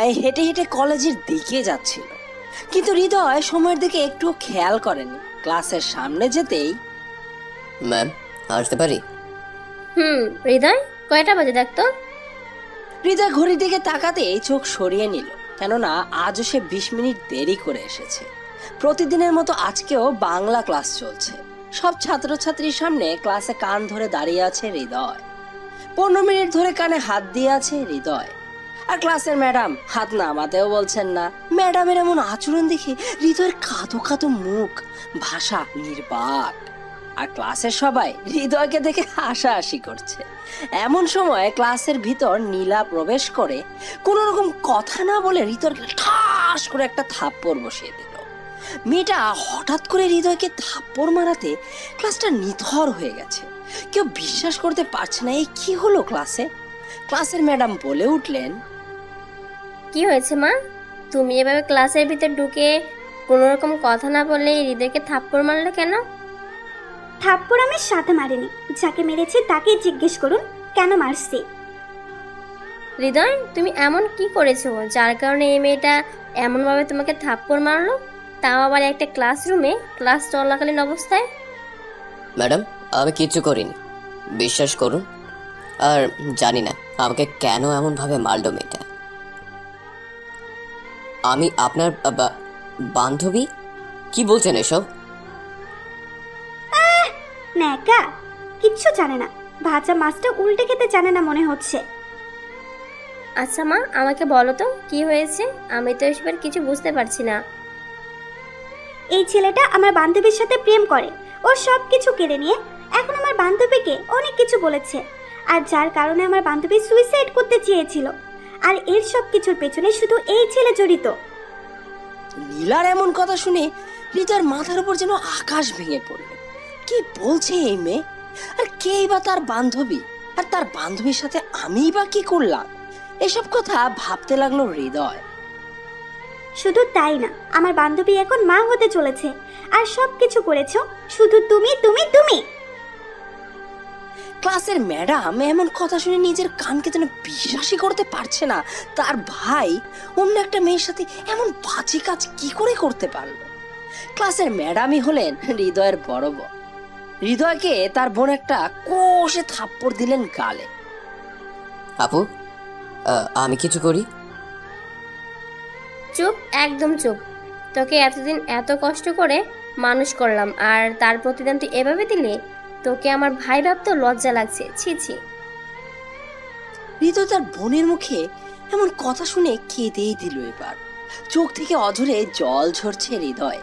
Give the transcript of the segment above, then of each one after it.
হৃদয় হেঁটে হেঁটে কলেজের দিকে যাচ্ছিল, কিন্তু হৃদয় সময়ের দিকে একটু খেয়াল করেনি। ক্লাসের সামনে যেতেই, ম্যাম আসতে পারি? হৃদয়, কয়টা বাজে দেখতো? হৃদয় ঘড়ির দিকে তাকাতেই চোখ সরিয়ে নিল, কেননা আজও সে 20 মিনিট দেরি করে এসেছে। প্রতিদিনের মতো আজকেও বাংলা ক্লাস চলছে। সব ছাত্রছাত্রীর সামনে ক্লাসে কান ধরে দাঁড়িয়ে আছে হৃদয়। 15 মিনিট ধরে কানে হাত দিয়ে আছে হৃদয়। আর ক্লাসের ম্যাডাম হাত নামাতেও বলছেন না। ম্যাডামের এমন আচরণ দেখে হৃদয়ের কাঁদো কাঁদো মুখ, ভাষা নির্বাক। আর ক্লাসের সবাই হৃদয়কে দেখে হাসাহাসি করছে। এমন সময় ক্লাসের ভিতর নীলা প্রবেশ করে কোন রকম কথা না বলে হৃদয়কে ঠাস করে একটা থাপ্পড় বসিয়ে দিল। মেয়েটা হঠাৎ করে হৃদয়কে থাপ্পড় মারাতে ক্লাসটা নিথর হয়ে গেছে। কেউ বিশ্বাস করতে পারছে না এই কি হলো ক্লাসে। ক্লাসের ম্যাডাম বলে উঠলেন, কি হয়েছে মা? তুমি এভাবে ক্লাসের ভিতর ঢুকে কোনো রকম কথা না বললে হৃদয়কে থাপ্পড় মারলে কেন? থাপ্পড় আমি সাথে মারিনি, যাকে মেরেছি তাকে জিজ্ঞেস করুন কেন মারছি। হৃদয়, তুমি এমন কি করেছো যার কারণে এই মেয়েটা এমনভাবে তোমাকে থাপ্পড় মারলো, তাও আবার একটা ক্লাসরুমে, ক্লাস চলাকালীন অবস্থায়? ম্যাডাম আমি কিচ্ছু করিনি, বিশ্বাস করুন। আর জানি না আমাকে কেন এমনভাবে মারলো মেয়েটা। আমি আপনার বান্ধবী? কি বলছেন এসব? ন্যাকা, কিচ্ছু জানে না, ভাজা মাছটা উল্টে খেতে জানে না মনে হচ্ছে। আচ্ছা মা, আমাকে বলো তো কি হয়েছে, আমি তো এসবের কিছু বুঝতে পারছি না। এই ছেলেটা আমার বান্ধবীর সাথে প্রেম করে, ওর সব কিছু কেড়ে নিয়ে এখন আমার বান্ধবীকে অনেক কিছু বলেছে, আর যার কারণে আমার বান্ধবী সুইসাইড করতে চেয়েছিল। আর এর সব কিছুর পেছনে শুধু এই ছেলে জড়িত। নীলার এমন কথা শুনে হৃদয়ের মাথার উপর যেন আকাশ ভেঙে পড়ল। কি বলছে এই মেয়ে? আর কেই বা তার বান্ধবী? আর তার বান্ধবীর সাথে আমি বা কি করলাম? এসব কথা ভাবতে লাগলো হৃদয়। শুধু তাই না, আমার বান্ধবী এখন মা হতে চলেছে, আর সব কিছু করেছো শুধু তুমি তুমি তুমি। ক্লাসের ম্যাডাম এমন কথা শুনে নিজের কানকে যেন বিশ্বাসই করতে পারছে না। তার ভাই অন্য একটা মেয়ের সাথে এমন বাজে কাজ কি করে করতে পারলো? ক্লাসের ম্যাডামই হলেন হৃদয়ের বড় বোন। হৃদয়কে তার বোন একটা কষে থাপ্পড় দিলেন গালে। আপু আমি কিছু করি? চুপ, একদম চুপ। তোকে এতদিন এত কষ্ট করে মানুষ করলাম, আর তার প্রতিদান তুই এভাবে দিলে? তোকে আমার ভাই ভাবতেও লজ্জা লাগছে, ছি ছি। হৃদয় তার বোনের মুখে এমন কথা শুনে কেঁদেই দিল। এবার চোখ থেকে অঝরে জল ঝরছে হৃদয়।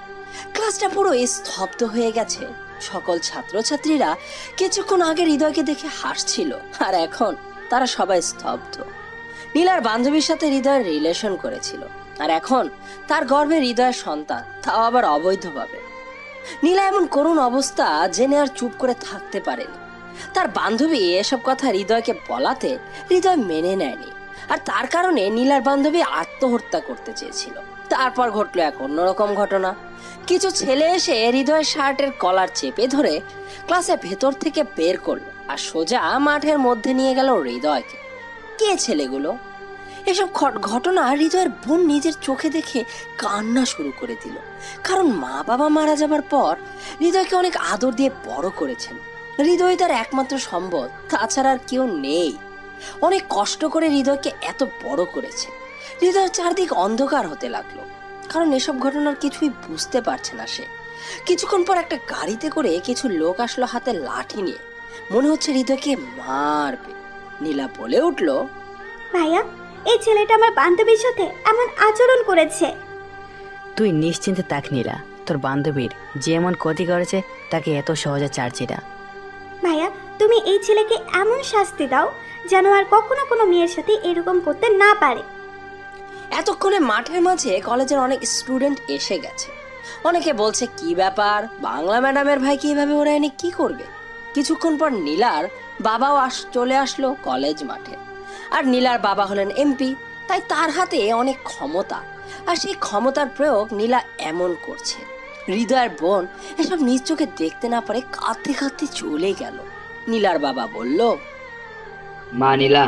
ক্লাসটা পুরো স্তব্ধ হয়ে গেছে। সকল ছাত্রছাত্রীরা কিছুক্ষণ আগে হৃদয়কে দেখে হাসছিল, আর এখন তারা সবাই স্তব্ধ। নীলার বান্ধবীর সাথে হৃদয়ের রিলেশন করেছিল, আর এখন তার গর্ভে হৃদয়ের সন্তান, তাও আবার অবৈধভাবে। নীলা এমন করুণ অবস্থা জেনে আর চুপ করে থাকতে পারেনি। তার বান্ধবী এসব কথা হৃদয়কে বলাতে হৃদয় মেনে নেয়নি, আর তার কারণে নীলার বান্ধবী আত্মহত্যা করতে চেয়েছিল। তারপর ঘটলো এক অন্যরকম ঘটনা। কিছু ছেলে এসে হৃদয়ের শার্টের কলার চেপে ধরে ক্লাসের ভেতর থেকে বের করলো, আর সোজা মাঠের মধ্যে নিয়ে গেল হৃদয়কে। কে ছেলেগুলো? এসব ঘটনা হৃদয়ের বোন নিজের চোখে দেখে কান্না শুরু করে দিল। কারণ মা বাবা মারা যাবার পর হৃদয়কে অনেক আদর দিয়ে বড় করেছেন। হৃদয় তার একমাত্র সম্বল, তাছাড়া আর কেউ নেই। অনেক কষ্ট করে হৃদয়কে এত বড় করেছে। হৃদয়ের চারদিক অন্ধকার হতে লাগলো, কারণ এসব ঘটনার কিছুই বুঝতে পারছে না সে। কিছুক্ষণ পর একটা গাড়িতে করে কিছু লোক আসলো হাতে লাঠি নিয়ে। মনে হচ্ছে হৃদয়কে মারবে। নীলা বলে উঠলো, ভাইয়া, এই ছেলেটা আমার বান্ধবীর সাথে এমন আচরণ করেছে। তুই নিশ্চিন্তে থাক নীলা, তোর বান্ধবীর যে এমন ক্ষতি করেছে তাকে এত সহজে ছাড়ছি না। ভাইয়া, তুমি এই ছেলেকে এমন শাস্তি দাও যেন আর কখনো কোনো মেয়ের সাথে এরকম করতে না পারে। এতক্ষণে মাঠের মাঝে কলেজের অনেক স্টুডেন্ট এসে গেছে। অনেকে বলছে, কি ব্যাপার, বাংলা ম্যাডামের ভাই কিভাবে ওরা এনে কি করবে? কিছুক্ষণ পর নীলার বাবাও চলে আসলো কলেজ মাঠে। আর নীলার বাবা হলেন এমপি, তাই তার হাতে অনেক ক্ষমতা, আর সেই ক্ষমতার প্রয়োগ নীলা এমন করছে। হৃদয়ের বোন এসব নিজ চোখে দেখতে না পারে কাঁদতে কাঁদতে চলে গেল। নীলার বাবা বলল, মা নীলা,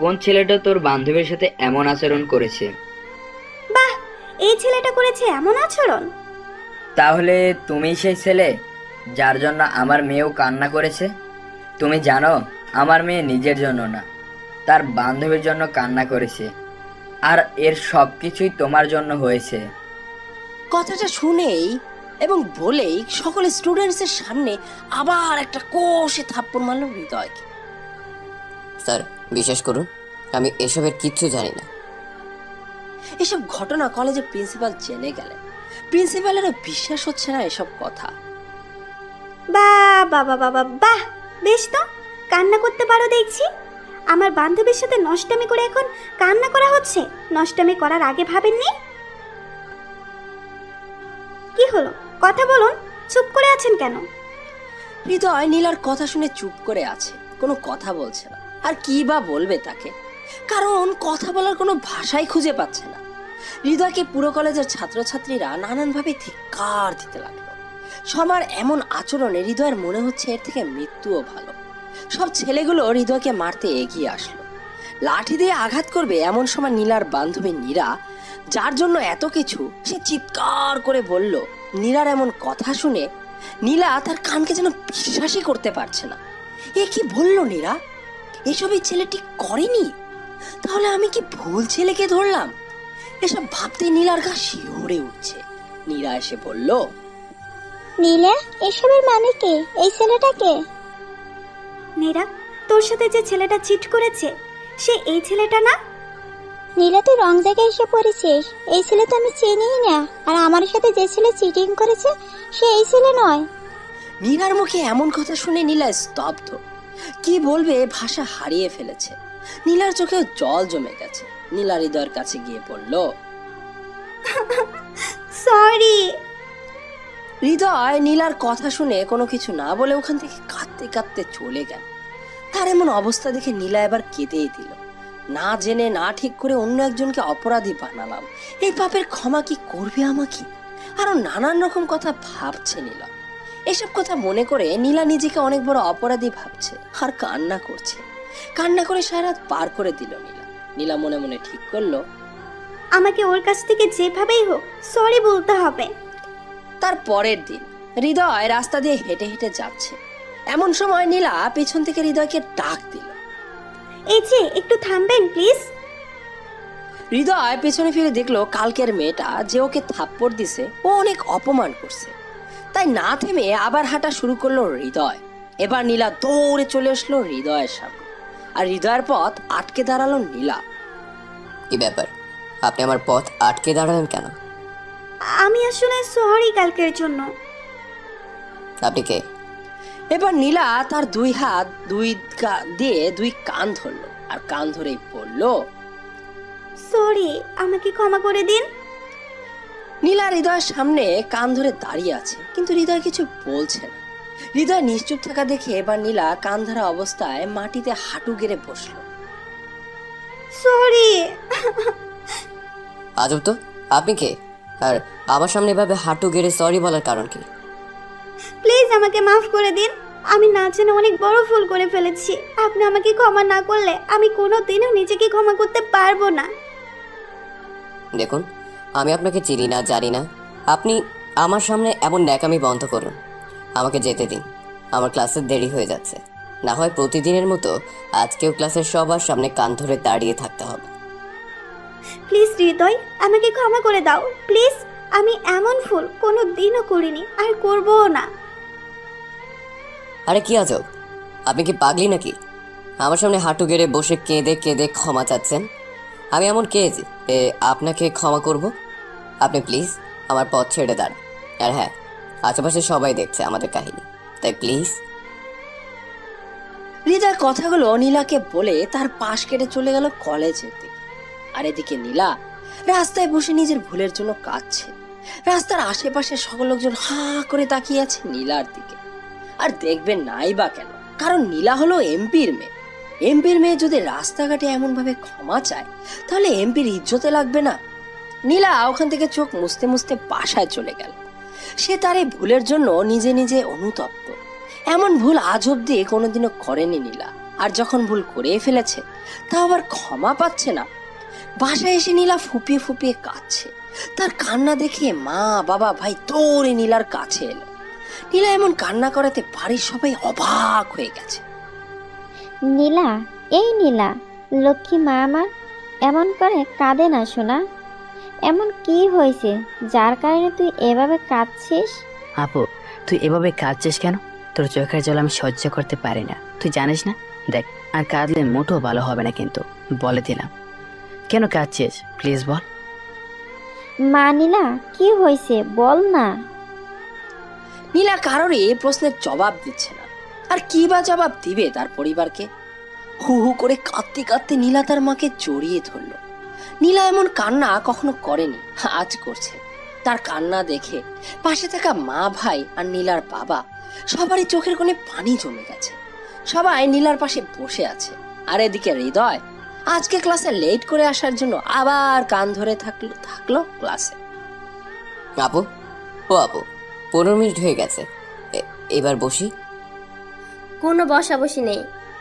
কোন ছেলেটা তোর বান্ধবীর সাথে এমন আচরণ করেছে? বাহ, এই ছেলেটা করেছে এমন আচরণ? তাহলে তুমি সেই ছেলে যার জন্য আমার মেয়েও কান্না করেছে? তুমি জানো আমার মেয়ে নিজের জন্য না, তার বান্ধবীর জন্য কান্না করেছে, আর এর সব কিছুই তোমার জন্য হয়েছে। কথাটা শুনেই এবং বলেই সকল স্টুডেন্টসের সামনে আবার একটা কষে থাপ্পড় মারল হৃদয়কে। স্যার বিশ্বাস করুন, আমি এসবের কিচ্ছু জানি না। এসব ঘটনা কলেজের প্রিন্সিপাল জেনে গেলেন। প্রিন্সিপালেরও বিশ্বাস হচ্ছে না এসব কথা। বাহ বাবা বাবা বাহ, বেশ তো, কান্না করতে পারো দেখছি। আমার বান্ধবীর সাথে নষ্টামি করে এখন কান্না করা হচ্ছে। নষ্টামি করার আগে ভাবেননি? কি হলো, কথা বলুন, চুপ করে আছেন কেন? হৃদয় নীলার কথা শুনে চুপ করে আছে, কোনো কথা বলছে না। আর কি বা বলবে তাকে, কারণ কথা বলার কোনো ভাষাই খুঁজে পাচ্ছে না। হৃদয়কে পুরো কলেজের ছাত্রছাত্রীরা নানানভাবে ধিক্কার দিতে লাগলো। সবার এমন আচরণে হৃদয়ের মনে হচ্ছে এর থেকে মৃত্যুও ভালো। সব ছেলেগুলো হৃদয়কে মারতে এগিয়ে আসলো, লাঠি দিয়ে আঘাত করবে। এমন সময় নীলার বান্ধবী নীরা, যার জন্য এত কিছু, সে চিৎকার করে বলল। নীলার এমন কথা শুনে নীলা তার কানকে যেন বিশ্বাসই করতে পারছে না। এ কি বললো নীরা? এসব এই ছেলেটি করেনি? তাহলে আমি কি ভুল ছেলেকে ধরলাম? এসব ভাবতে নীলার গা শিহরে উঠছে। নীরা এসে বলল, নীলা, এসবের মানে কি? এই ছেলেটাকে? নীরা, তোর সাথে যে ছেলেটা চিট করেছে সে এই ছেলেটা না? নীলা, তুই রং জায়গায় এসে পড়েছিস। এই ছেলে তো আমি চিনিই না, আর আমার সাথে যে ছেলে চিটিং করেছে সে এই ছেলে নয়। নীলার মুখে এমন কথা শুনে নীলা স্তব্ধ। কি বলবে ভাষা হারিয়ে ফেলেছে। নীলার চোখেও জল জমে গেছে। নীলা হৃদয়ের কাছে গিয়ে বলল, সরি। হৃদয় নীলার কথা শুনে কোনো কিছু না বলে ওখান থেকে কাঁদতে কাঁদতে চলে গেল। তার এমন অবস্থা দেখে নীলা এবার কেঁদেই দিল। না জেনে না ঠিক করে অন্য একজনকে অপরাধী বানালাম, এই পাপের ক্ষমা কি করবে আমাকে? আরো নানান রকম কথা ভাবছে নীলা। এসব কথা মনে করে নীলা নিজেকে অনেক বড় অপরাধী ভাবছে আর কান্না করছে। কান্না করে সারা রাত পার করে দিল নীলা। নীলা মনে মনে ঠিক করলো, আমাকে ওর কাছ থেকে যেভাবেই হোক সরি বলতে হবে। তার পরের দিন হৃদয় রাস্তা দিয়ে হেঁটে হেঁটে যাচ্ছে। এমন সময় নীলা পেছন থেকে হৃদয়কে ডাক দিল, এই যে, একটু থামবেন প্লিজ। হৃদয় পেছনে ফিরে দেখলো কালকের মেয়েটা যে ওকে থাপ্পড় দিছে ও অনেক অপমান করছে। তাই না থেমে আবার হাঁটা শুরু করলো হৃদয়। এবার নীলা দৌড়ে চলে আসলো হৃদয়ের সামনে, আর হৃদয়ের পথ আটকে দাঁড়ালো নীলা। কি ব্যাপার, আপনি আমার পথ আটকে দাঁড়ালেন কেন? আমি আসলে সরি কালকের জন্য। আপনি কে? এবার নীলা তার দুই হাত দিয়ে দুই কান ধরলো, আর কান ধরেই বলল, সরি, আমাকে ক্ষমা করে দিন। নীলা হৃদয়ের সামনে কান ধরে দাঁড়িয়ে আছে, কিন্তু হৃদয় কিছু বলছে না। হৃদয় নিশ্চুপ থাকা দেখে এবার নীলা কান ধরা অবস্থায় মাটিতে হাঁটু গেড়ে বসলো। সরি। আজব তো, আপনি কে? আর আমার সামনে এভাবে হাঁটু গেড়ে সরি বলার কারণ কি? প্লিজ আমাকে মাফ করে দিন। আমি না জেনে অনেক বড় ভুল করে ফেলেছি। আপনি আমাকে ক্ষমা না করলে আমি কোনোদিনও নিজেকে ক্ষমা করতে পারবো না। দেখুন, আমি আপনাকে চিনি না, জানি না। আপনি আমার সামনে এমন ন্যাকামি বন্ধ করুন। আমাকে যেতে দিন, আমার ক্লাসের দেরি হয়ে যাচ্ছে। না হয় প্রতিদিনের মতো আজকেও ক্লাসের সবার সামনে কান ধরে দাঁড়িয়ে থাকতে হবে। প্লিজ হৃদয়, আমাকে ক্ষমা করে দাও প্লিজ। আমি এমন ভুল কোনোদিনও করিনি, আর করবও না। আরে কি আজব, আপনি কি পাগলি নাকি? আমার সামনে হাঁটু গেড়ে বসে কেঁদে কেঁদে ক্ষমা চাচ্ছেন? আমি এমন কে যে আপনাকে ক্ষমা করব? আপনি প্লিজ আমার পথ ছেড়ে দাঁড়ান। আর হ্যাঁ, আশেপাশে সবাই দেখছে আমাদের কাহিনী, তাই প্লিজ। হৃদয় কথাগুলো নীলাকে বলে তার পাশ কেটে চলে গেল কলেজের দিকে। আর এদিকে নীলা রাস্তায় বসে নিজের ভুলের জন্য কাঁদছে। রাস্তার আশেপাশে সকল লোকজন হাঁ করে তাকিয়ে আছে নীলার দিকে। আর দেখবেন নাই বা কেন, কারণ নীলা হলো এমপির মেয়ে। এমপির মেয়ে যদি রাস্তাঘাটে এমন ভাবে ক্ষমা চায়, তাহলে এমপির ইজ্জতে লাগবে না? নীলা ওখান থেকে চোখ মুছতে মুছতে বাসায় চলে গেল। সে তার এই ভুলের জন্য নিজে নিজে অনুতপ্ত। এমন ভুল আজ অব্দি কোনোদিনও করেনি নীলা। আর যখন ভুল করে ফেলেছে তা আবার ক্ষমা পাচ্ছে না। বাসায় এসে নীলা ফুপিয়ে ফুপিয়ে কাঁদছে। তার কান্না দেখে মা বাবা ভাই দৌড়ে নীলার কাছে এলো। নীলা এমন কান্না করাতে বাড়ির সবাই অবাক হয়ে গেছে। নীলা, এই নীলা, লক্ষ্মী মা আমার, এমন করে কাঁদে না শোনা। এমন কি হয়েছে যার কারণে তুই এভাবে কাঁদছিস? আপু, তুই এভাবে কাঁদছিস কেন? তোর চোখের জল আমি সহ্য করতে পারি না, তুই জানিস না? দেখ, আর কাঁদলে মোটেও ভালো হবে না, কিন্তু বলে দিলাম। কেন কাঁদছিস প্লিজ বল। মা নীলা, কি হয়েছে বল না। নীলা কারোর এই প্রশ্নের জবাব দিচ্ছে না। আর কি বা জবাব দিবে তার পরিবারকে? হু হু করে কাঁদতে কাঁদতে নীলা তার মাকে জড়িয়ে ধরল। নীলা এমন কান্না কখনো করেনি, আজ করছে। তার কান্না দেখে পাশে থাকা মা ভাই আর নীলার বাবা সবারই চোখের কোণে পানি জমে গেছে। সবাই নীলার পাশে বসে আছে। আর এদিকে হৃদয় আজকে ক্লাসে লেট করে আসার জন্য আবার কান ধরে থাকলো ক্লাসে। আপু, ও আপু, 15 মিনিট হয়ে গেছে, এবার বসি। কোনো বসাবসি নেই।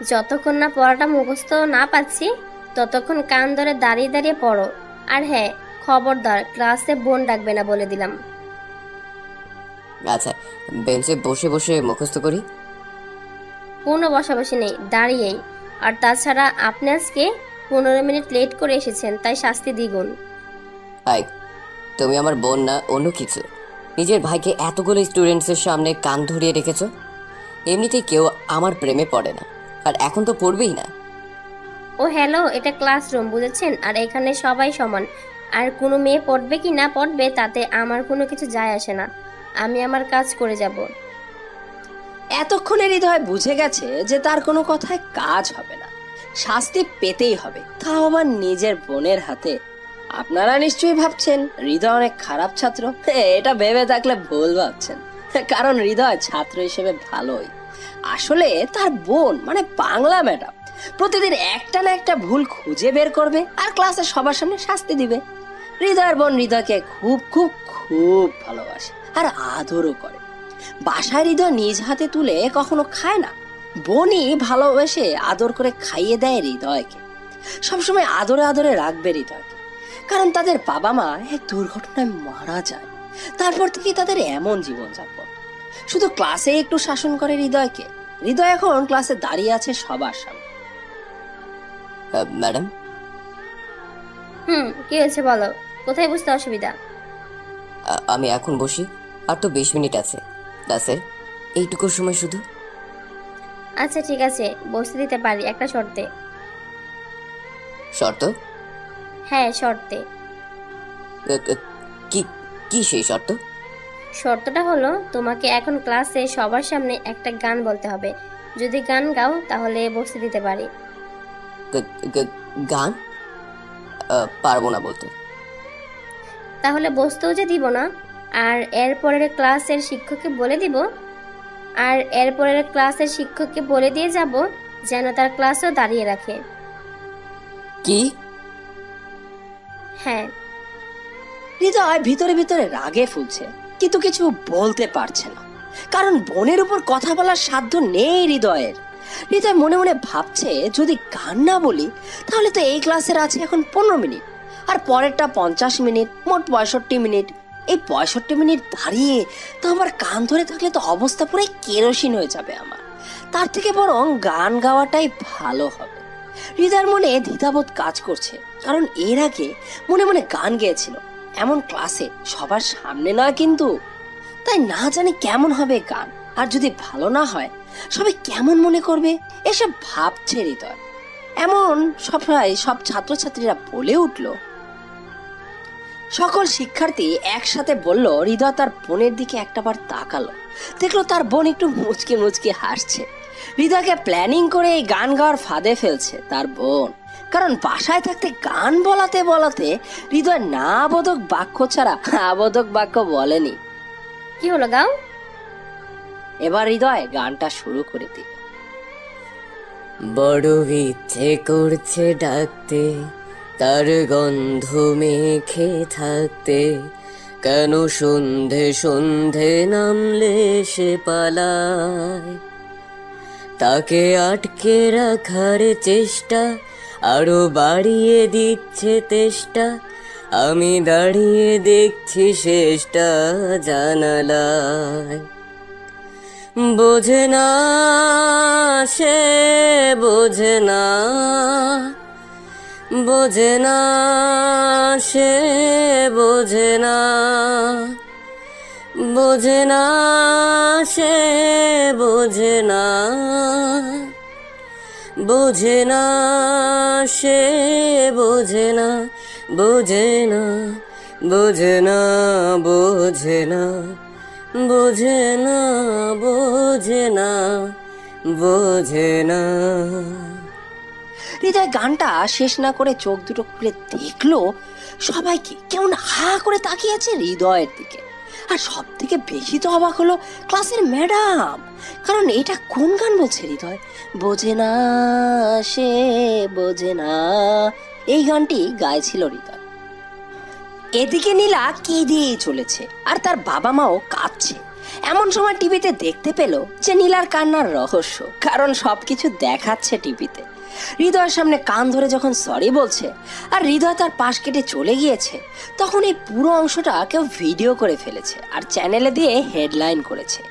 যতক্ষণ না পড়াটা মুখস্থ না পাচ্ছি ততক্ষণ কান ধরে দাঁড়িয়ে দাঁড়িয়ে পড়ো। আর হ্যাঁ, খবরদার ক্লাসে বোন ডাকবে না বলে দিলাম। আচ্ছা, বেঞ্চে বসে বসে মুখস্থ করি। কোনো বসাবসি নেই, দাঁড়িয়েই। আর তাছাড়া আপনি আজকে 15 মিনিট লেট করে এসেছেন, তাই শাস্তি দ্বিগুণ। হাই, তুমি আমার বোন না অন্য কিছু। নিজের ভাইকে এতগুলো স্টুডেন্টসের সামনে কান ধরিয়ে রেখেছ। এমনিতেই কেউ আমার প্রেমে পড়ে না, আর এখন তো পড়বেই না। ও হ্যালো, এটা ক্লাসরুম, বুঝেছেন? আর এখানে সবাই সমান। আর কোনো মেয়ে পড়বে কি না পড়বে তাতে আমার কোনো কিছু যায় আসে না। আমি আমার কাজ করে যাব। এতক্ষণে হৃদয় বুঝে গেছে যে তার কোনো কথায় কাজ হবে না, শাস্তি পেতেই হবে, তাও আবার নিজের বোনের হাতে। আপনারা নিশ্চয়ই ভাবছেন হৃদয় অনেক খারাপ ছাত্র। এটা ভেবে থাকলে ভুল ভাবছেন, কারণ হৃদয় ছাত্র হিসেবে ভালোই। আসলে তার বোন মানে বাংলা ম্যাডাম প্রতিদিন একটা না একটা ভুল খুঁজে বের করবে আর ক্লাসে সবার সামনে শাস্তি দিবে। হৃদয়ের বোন হৃদয়কে খুব খুব খুব ভালোবাসে আর আদরও করে। বাসায় হৃদয় নিজ হাতে তুলে কখনো খায় না, বোনই ভালোবেসে আদর করে খাইয়ে দেয় হৃদয়কে। সবসময় আদরে আদরে রাখবে হৃদয়কে, কারণ তাদের বাবা মা এক দুর্ঘটনায় মারা যায়। তারপর থেকে তাদের এমন জীবনযাপন। শুধু ক্লাসে একটু শাসন করে হৃদয়কে। হৃদয় এখন ক্লাসে দাঁড়িয়ে আছে সবার সামনে। ম্যাডাম। কি হয়েছে বলো, কোথায় বুঝতে অসুবিধা? আমি এখন বসি, আর তো 20 মিনিট আছে ক্লাসের, এইটুকু সময় শুধু। আচ্ছা ঠিক আছে, বসতে দিতে পারি, একটা শর্তে। শর্ত? হ্যাঁ, শর্তে। কি কি সেই শর্ত? শর্তটা হলো তোমাকে এখন ক্লাসে সবার সামনে একটা গান বলতে হবে। যদি গান গাও তাহলে বসতে দিতে পারি। গান? পারবো না বলতে। তাহলে বসতেও যে দিব না, আর এরপরের ক্লাসের শিক্ষককে বলে দিব, আর এরপরের ক্লাসের শিক্ষককে বলে দিয়ে যাব যেন তার ক্লাসও দাঁড়িয়ে রাখে। কি? হ্যাঁ। হৃদয় ভিতরে ভিতরে রাগে ফুলছে, কিন্তু কিছু বলতে পারছে না, কারণ বোনের উপর কথা বলার সাধ্য নেই হৃদয়ের। হৃদয় মনে মনে ভাবছে যদি গান না বলি তাহলে তো এই ক্লাসের আছে এখন 15 মিনিট, আর পরেরটা 50 মিনিট, মোট 65 মিনিট। এই 65 মিনিট দাঁড়িয়ে তো আমার কান ধরে থাকলে তো অবস্থা পুরো কেরোসিন হয়ে যাবে আমার। তার থেকে বরং গান গাওয়াটাই ভালো হবে। হৃদয়ের মনে দ্বিধাবোধ কাজ করছে, কারণ এর আগে মনে মনে গান গেয়েছিল, এমন ক্লাসে সবার সামনে নয় কিন্তু। তাই না জানি কেমন হবে গান, আর যদি ভালো না হয় সবাই কেমন মনে করবে, এসব ভাবছে হৃদয়। এমন সব ছাত্রছাত্রীরা বলে উঠল। সকল শিক্ষার্থী একসাথে বলল। হৃদয় তার বোনের দিকে একটাবার তাকালো, দেখলো তার বোন একটু মুচকে মুচকে হাসছে। হৃদয়কে প্ল্যানিং করে এই গান গাওয়ার ফাঁদে ফেলছে তার বোন, কারণ বাসায় থাকতে গান বলাতে বলাতে হৃদয় না বোধক বাক্য ছাড়া আবোধক বাক্য বলেনি। কি হলো, গাও। এবার হৃদয় গানটা শুরু করে দিল। বড় ইচ্ছে করছে ডাকতে, তার গন্ধ মেখে থাকতে, কেন সন্ধে সন্ধে নামলে সে পালায়, তাকে আটকে রাখার চেষ্টা আরো বাড়িয়ে দিচ্ছে তেষ্টা, আমি দাঁড়িয়ে দেখছি শেষটা জানালায়। বোঝে না সে, বোঝে না, বোঝে না সে, বোঝে না, বোঝে না সে, বোঝে না, বোঝে না সে, বোঝে না, বোঝে না, বোঝে না, বোঝে না, বোঝে না, বোঝে না, বোঝে না। হৃদয় গানটা শেষ না করে চোখ দুটো খুলে দেখলো সবাইকে কেমন হা করে তাকিয়ে আছে হৃদয়ের দিকে। আর সব থেকে বেশি তো অবাক হলো ক্লাসের ম্যাডাম, কারণ এটা কোন গান বলছে হৃদয়? বোঝে না সে, বোঝে না, এই গানটি গাইছিল হৃদয়। এদিকে নীলা কেঁদেই চলেছে আর তার বাবা মাও কাঁদছে। এমন সময় টিভিতে দেখতে পেল যে নীলার কান্নার রহস্য, কারণ সবকিছু দেখাচ্ছে টিভিতে। হৃদয়ের সামনে কান ধরে যখন সরি বলছে আর হৃদয় তার পাশ কেটে চলে গিয়েছে, তখন এই পুরো অংশটা কেউ ভিডিও করে ফেলেছে আর চ্যানেলে দিয়ে হেডলাইন করেছে,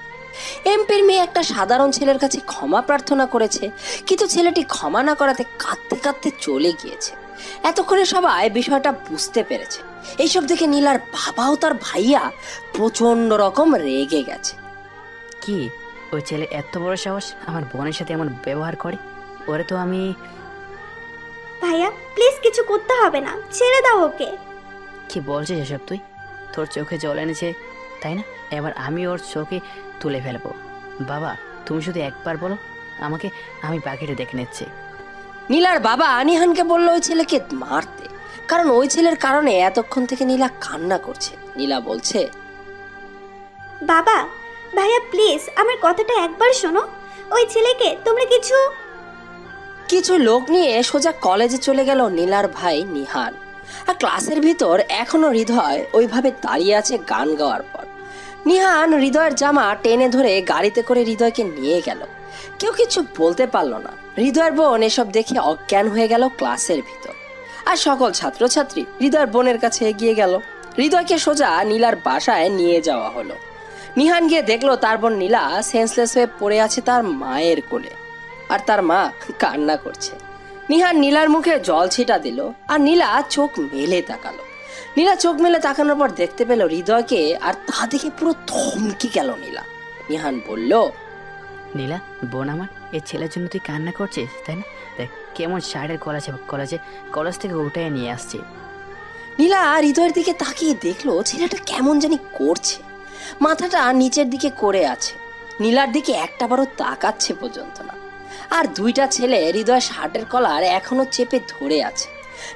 এমপির মেয়ে একটা সাধারণ ছেলের কাছে ক্ষমা প্রার্থনা করেছে, কিন্তু ছেলেটি ক্ষমা না করাতে কাঁদতে কাঁদতে চলে গিয়েছে। এতক্ষণে সবাই বিষয়টা বুঝতে পেরেছে। এইসব দেখে নীলার বাবাও তার ভাইয়া প্রচন্ড রকম রেগে গেছে। কি ওই ছেলে এত বড় সাহস আমার বোনের সাথে এমন ব্যবহার করে? ওরে তো আমি... ভাইয়া প্লিজ কিছু করতে হবে না, ছেড়ে দাও ওকে। কি বলছিস এসব তুই? তোর চোখে জল এনেছে তাই না? এবার আমি ওর চোখে তুলে ফেলবো। বাবা তুমি শুধু একবার বলো আমাকে, আমি বাকিটা দেখে নিচ্ছি। নীলার বাবা নিহানকে বলল ওই ছেলেকে মারতে, কারণ ওই ছেলের কারণে এতক্ষণ থেকে নীলা কান্না করছে। নীলা বলছে, বাবা ভাইয়া প্লিজ আমার কথাটা একবার শোনো, ওই ছেলেকে তোমরা কিছু লোক নিয়ে সোজা কলেজে চলে গেল নীলার ভাই নিহান। আর ক্লাসের ভিতর এখনো হৃদয় ওইভাবে দাঁড়িয়ে আছে গান গাওয়ার পর। নিহান হৃদয়ের জামা টেনে ধরে গাড়িতে করে হৃদয়কে নিয়ে গেল। কেউ কিছু বলতে পারলো না। হৃদয়ের বোন এসব দেখে অজ্ঞান হয়ে গেল ক্লাসের ভিতর। আর সকল ছাত্রছাত্রী হৃদয়ের বোনের কাছে এগিয়ে গেল। হৃদয়কে সোজা নীলার বাসায় নিয়ে যাওয়া হলো। নিহান গিয়ে দেখলো তার বোন নীলা সেন্সলেস হয়ে পড়ে আছে তার মায়ের কোলে, আর তার মা কান্না করছে। নিহান নীলার মুখে জল ছিটা দিল আর নীলা চোখ মেলে তাকালো। নীলা চোখ মেলে তাকানোর পর দেখতে পেল হৃদয়কে, আর তা দেখে পুরো থমকে গেল নীলা। নিহান বলল, নীলা বোন আমার, এই ছেলের জন্য তুই কান্না করছিস তাই না? দেখ কেমন শার্টের কলেজ থেকে উঠে নিয়ে আসছি। নীলা হৃদয়ের দিকে তাকিয়ে দেখলো ছেলেটা কেমন জানি করছে, মাথাটা নিচের দিকে করে আছে, নীলার দিকে একটাবারও তাকাচ্ছে পর্যন্ত না। আর দুইটা ছেলে হৃদয়ের শার্টের কলার এখনো চেপে ধরে আছে।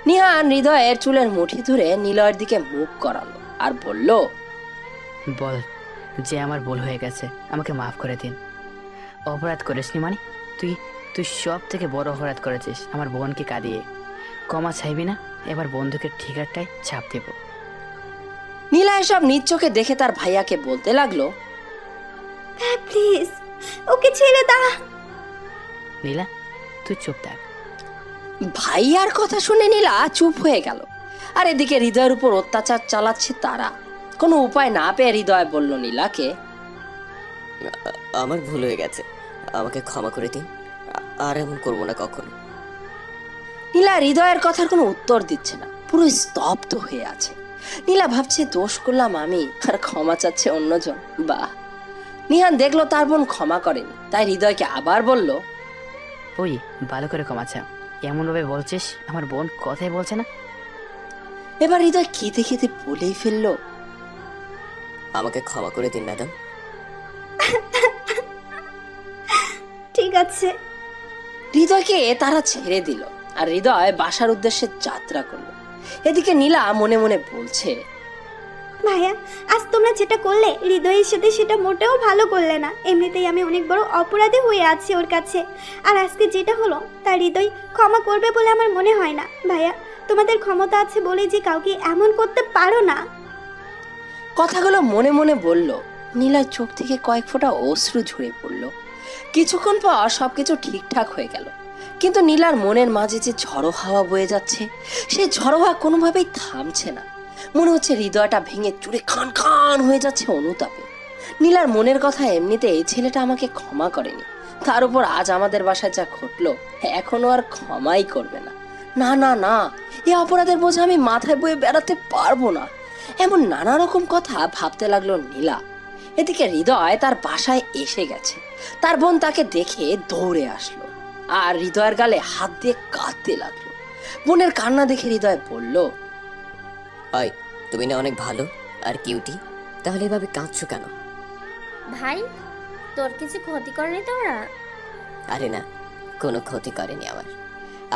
নিহান হৃদয়ের চুলের মুঠি ধরে নীলয়ের দিকে মুখ করালো আর বলল, বল যে আমার ভুল হয়ে গেছে, আমাকে মাফ করে দিন। অপরাধ করিসনি মানে? তুই সব থেকে বড় অপরাধ করেছিস, আমার বোনকে কাঁদিয়ে। ক্ষমা চাইবি না? এবার বন্ধুকের ঠিকারটাই ছাপ দেব। নীলা এসব নিজ চোখে দেখে তার ভাইয়াকে বলতে লাগলো, প্লিজ ওকে ছেড়ে দাও। নীলা তুই চুপ থাক। ভাইয়ার কথা শুনে নীলা চুপ হয়ে গেল। আর এদিকে হৃদয়ের উপর অত্যাচার চালাচ্ছে তারা। কোনো উপায় না পেয়ে হৃদয় বলল নীলাকে, আমার ভুল হয়ে গেছে, আমাকে ক্ষমা করে দিন, আর এমন করবো না কখনো। নীলা হৃদয়ের কথার কোনো উত্তর দিচ্ছে না, পুরো স্তব্ধ হয়ে আছে। নীলা ভাবছে দোষ করলাম আমি, আর ক্ষমা চাচ্ছে অন্যজন। বাহ! নিহান দেখলো তার বোন ক্ষমা করেনি, তাই হৃদয়কে আবার বলল, ওই ভালো করে ক্ষমা চা। এমন ভাবে বলছিস আমার বোন কথাই বলছে না। এবার হৃদয় খেতে খেতে বলেই ফেললো, আমাকে ক্ষমা করে দিন ম্যাডাম। ঠিক আছে। হৃদয়কে তারা ছেড়ে দিল আর হৃদয় বাসার উদ্দেশ্যে যাত্রা করলো। এদিকে নীলা মনে মনে বলছে, ভাইয়া আজ তোমরা যেটা করলে হৃদয়ের সাথে সেটা মোটেও ভালো করলে না। এমনিতেই আমি অনেক বড় অপরাধী হয়ে আছি ওর কাছে, আর আজকে যেটা হলো তার হৃদয় ক্ষমা করবে বলে আমার মনে হয় না। ভাইয়া তোমাদের ক্ষমতা আছে বলে যে কাউকে এমন করতে পারো না। কথাগুলো মনে মনে বলল। নীলার চোখ থেকে কয়েক ফোঁটা অশ্রু ঝরে পড়ল। কিছুক্ষণ পর সবকিছু ঠিকঠাক হয়ে গেল, কিন্তু নীলার মনের মাঝে যে ঝড়ো হাওয়া বয়ে যাচ্ছে, সেই ঝড়ো হাওয়া কোনোভাবেই থামছে না। মনে হচ্ছে হৃদয়টা ভেঙে চুরে খান খান হয়ে যাচ্ছে অনুতাপে। নীলার মনের কথা এমনিতেই ছেলেটা আমাকে ক্ষমা করেনি, তার উপর আজ আমাদের বাসায় যা ঘটলো, এখনো আর ক্ষমাই করবে না। না না না, এই অপরাধের বোঝা আমি মাথায় বয়ে বেড়াতে পারবো না। এমন নানা রকম কথা ভাবতে লাগলো নীলা। এদিকে হৃদয় তার বাসায় এসে গেছে। তার বোন তাকে দেখে দৌড়ে আসলো আর হৃদয়ের গালে হাত দিয়ে কাঁদতে লাগলো। বোনের কান্না দেখে হৃদয় বলল, হয় তুমি না অনেক ভালো আর কিউটি, তাহলে এভাবে কাঁদছো কেন? ভাই, তোর কিছু ক্ষতি করেনি তো ওরা? আরে না, কোনো ক্ষতি করেনি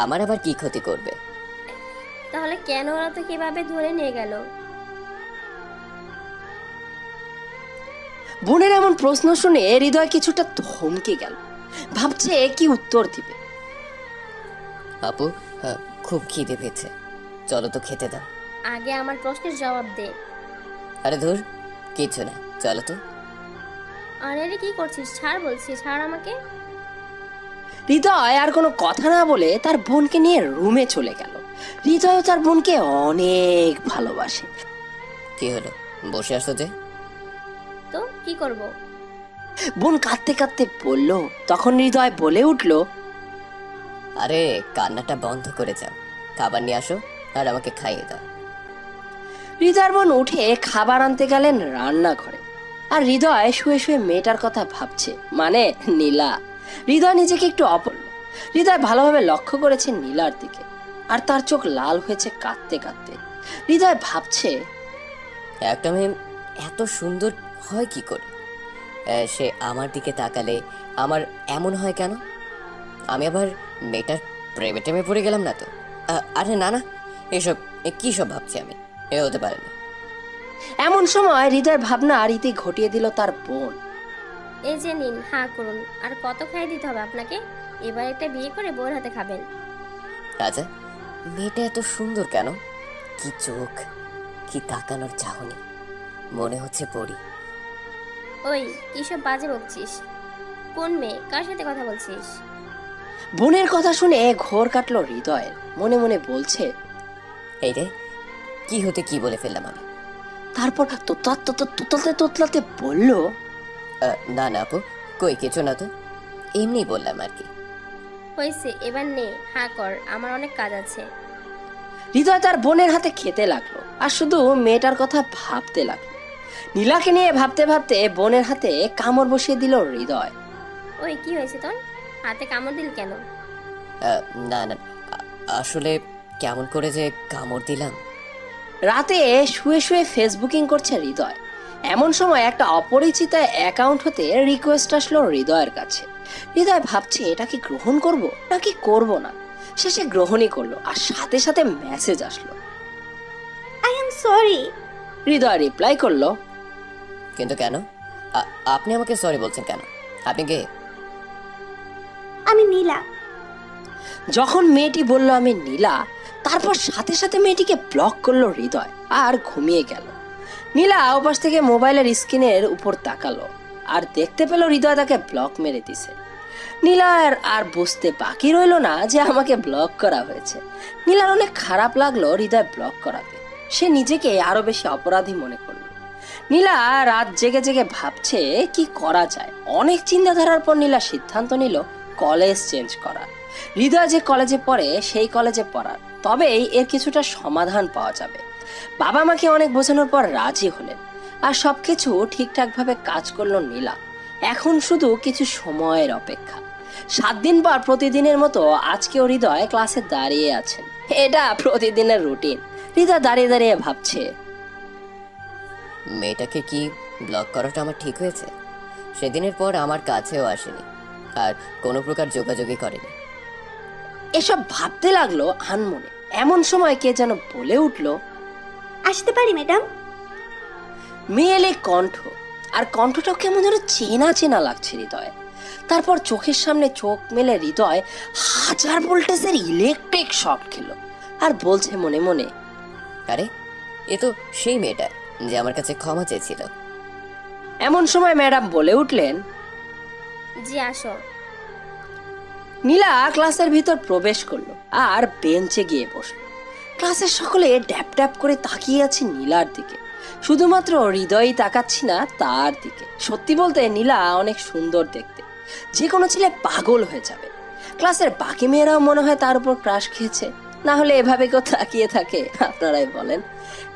আমার আবার কি ক্ষতি করবে? তাহলে কেন ওরা তো কিভাবে ধরে নিয়ে গেল? বোনের এমন প্রশ্ন শুনে হৃদয় কিছুটা থমকে গেল, ভাবছে কি উত্তর দিবে। আপু, খুব খিদে পেয়েছে, চলো তো খেতে দাও। আগে আমার প্রশ্নের জবাব দে। আরে ধুর, কিছু না, চলো তো। আরে আরে কি করছিস? ছাড় বলছি, ছাড় আমাকে। হৃদয় আর কোনো কথা না বলে তার বোনকে নিয়ে রুমে চলে গেল। হৃদয় তার বোনকে অনেক ভালোবাসে। কি হলো, বসে আসো যে? তো কি করব? বোন কাঁদতে কাঁদতে বলল। তখন হৃদয় বলে উঠল, আরে কান্নাটা বন্ধ করে যাও, খাবার নিয়ে আসো আর আমাকে খাইয়ে দাও। হৃদয়ের বোন উঠে খাবার আনতে গেলেন রান্নাঘরে, আর হৃদয় শুয়ে শুয়ে মেয়েটার কথা ভাবছে, মানে নীলা। হৃদয় নিজেকে একটু অপূর্ণ। হৃদয় ভালোভাবে লক্ষ্য করেছে নীলার দিকে, আর তার চোখ লাল হয়েছে কাঁদতে কাঁদতে। হৃদয় ভাবছে, একটা মেয়ে এত সুন্দর হয় কি করে? সে আমার দিকে তাকালে আমার এমন হয় কেন? আমি আবার মেয়েটার প্রেমে টেমে পড়ে গেলাম না তো? আরে না না, এসব কি সব ভাবছি আমি, এ হতে পারে না। এমন সময় হৃদয়ের ভাবনা রীতি ঘটিয়ে দিল তার বোন। এই যে নিন, হ্যাঁ করুন। আর কত খাই দিতে হবে আপনাকে? এবার একটা বিয়ে করে বউর হাতে খাবেন। আচ্ছা, মেয়েটা এত সুন্দর কেন? কি চোখ, কি তাকানোর চাহনি, মনে হচ্ছে পড়ি। ওই কিসব বাজে বকছিস? কোন মেয়ে? কার সাথে কথা বলছিস? বোনের কথা শুনে ঘোর কাটলো হৃদয়ের। মনে মনে বলছে, এই রে, কি হতে কি বলে ফেললাম আমি। তারপর তোতলাতে তোতলাতে বলল, না না আপু, কই কিছু না তো, এমনি বললাম আর কি। হয়েছে, এবার নে, হ্যাঁ কর, আমার অনেক কাজ আছে। হৃদয় তার বোনের হাতে খেতে লাগলো আর শুধু মেয়েটার কথা ভাবতে লাগলো। নীলাকে নিয়ে ভাবতে ভাবতে বোনের হাতে কামড় বসিয়ে দিল হৃদয়। ওই কি হয়েছে তোর? হাতে কামড় দিল কেন? না না, আসলে কেমন করে যে কামড় দিলাম। রাতে শুয়ে শুয়ে ফেসবুকিং করছে হৃদয়। এমন সময় একটা অপরিচিত অ্যাকাউন্ট হতে রিকোয়েস্ট আসলো হৃদয়ের কাছে। হৃদয় ভাবছে এটা কি গ্রহণ করব নাকি করব না। শেষে গ্রহণই করলো, আর সাথে সাথে মেসেজ আসলো। I am sorry. Hriday reply করলো, কিন্তু কেন? আপনি আমাকে সরি বলছেন কেন? আপনি কে? আমি নীলা। যখন মেয়েটি বলল আমি নীলা, তারপর সাথে সাথে মেয়েটিকে ব্লক করলো হৃদয় আর ঘুমিয়ে গেল। নীলা ওপাশ থেকে মোবাইলের স্ক্রিনের উপর তাকালো আর দেখতে পেল হৃদয় তাকে ব্লক মেরে দিছে। নীলার আর বুঝতে বাকি রইল না যে আমাকে ব্লক করা হয়েছে। নীলার অনেক খারাপ লাগলো হৃদয় ব্লক করাতে। সে নিজেকে আরো বেশি অপরাধী মনে করলো। নীলা রাত জেগে জেগে ভাবছে কি করা যায়। অনেক চিন্তাধারার পর নীলা সিদ্ধান্ত নিল কলেজ চেঞ্জ করার। হৃদয় যে কলেজে পড়ে সেই কলেজে পড়ার, তবেই এর কিছুটা সমাধান পাওয়া যাবে। বাবা মাকে অনেক বোঝানোর পর রাজি হলেন, আর সবকিছু ঠিকঠাক ভাবে কাজ করলো নীলা। এখন শুধু কিছু সময়ের অপেক্ষা। 7 দিন পর প্রতিদিনের মতো আজকেও হৃদয় ক্লাসে দাঁড়িয়ে আছেন। এটা প্রতিদিনের রুটিন। হৃদয় দাঁড়িয়ে দাঁড়িয়ে ভাবছে, মেয়েটাকে কি ব্লক করাটা আমার ঠিক হয়েছে? সেদিনের পর আমার কাছেও আসেনি আর কোনো প্রকার যোগাযোগই করেনি। এসব ভাবতে লাগলো আনমনে। এমন সময় কে যেন বলে উঠল, আসতে পারি ম্যাডাম? মেয়েলে কণ্ঠ, আর কণ্ঠটাও কেমন যেন চেনা চেনা লাগছে হৃদয়। তারপর চোখের সামনে চোখ মেলে হৃদয় 1000 ভোল্টেজের ইলেকট্রিক শক খেলো আর বলছে মনে মনে, আরে এ তো সেই মেয়েটা যে আমার কাছে ক্ষমা চেয়েছিল। এমন সময় ম্যাডাম বলে উঠলেন, জি আসো। নীলা ক্লাসের ভিতর প্রবেশ করলো আর বেঞ্চে গিয়ে বসলো। ক্লাসের সকলে ড্যাপ ড্যাপ করে তাকিয়ে আছে নীলার দিকে, শুধুমাত্র হৃদয়ই তাকাচ্ছি না তার দিকে। সত্যি বলতে নীলা অনেক সুন্দর দেখতে, যে কোনো ছেলে পাগল হয়ে যাবে। ক্লাসের বাকি মেয়েরাও মনে হয় তার উপর ক্রাশ খেয়েছে, না হলে এভাবে কেউ তাকিয়ে থাকে? আপনারাই বলেন।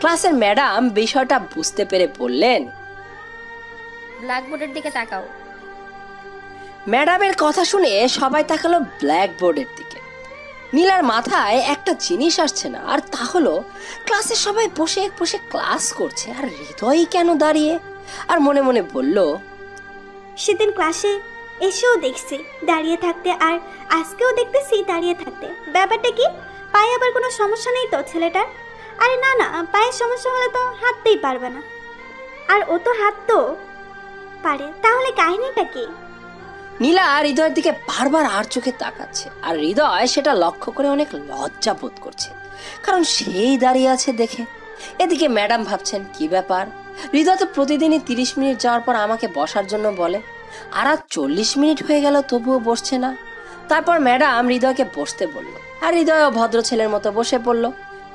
ক্লাসের ম্যাডাম বিষয়টা বুঝতে পেরে বললেন, ব্ল্যাকবোর্ডের দিকে তাকাও। ম্যাডামের কথা শুনে সবাই তাকালো ব্ল্যাকবোর্ডের দিকে। নীলার মাথায় একটা জিনিস আসছে না, আর তা হলো ক্লাসের সবাই বসে বসে ক্লাস করছে আর হৃদয় কেন দাঁড়িয়ে? আর মনে মনে বলল, সেদিন ক্লাসে এসেও দেখছি দাঁড়িয়ে থাকতে, আর আজকেও দেখতেছি দাঁড়িয়ে থাকতে। ব্যাপারটা কি? পায়ে আবার কোনো সমস্যা নেই তো ছেলেটার? আরে না না, পায়ের সমস্যা হলে তো হাঁটতেই পারবে না, আর ও তো হাঁটতেও পারে। তাহলে কাহিনীটা কি? নীলা হৃদয়ের দিকে বারবার আর চোখে তাকাচ্ছে, আর হৃদয় সেটা লক্ষ্য করে অনেক লজ্জা বোধ করছে, কারণ সেই দাঁড়িয়ে আছে দেখে। এদিকে ম্যাডাম ভাবছেন, কি ব্যাপার, হৃদয় তো প্রতিদিনই 30 মিনিট যাওয়ার পর আমাকে বসার জন্য বলে, আর 40 মিনিট হয়ে গেল তবুও বসছে না। তারপর ম্যাডাম হৃদয়কে বসতে বলল, আর হৃদয়ও ভদ্র ছেলের মতো বসে পড়ল।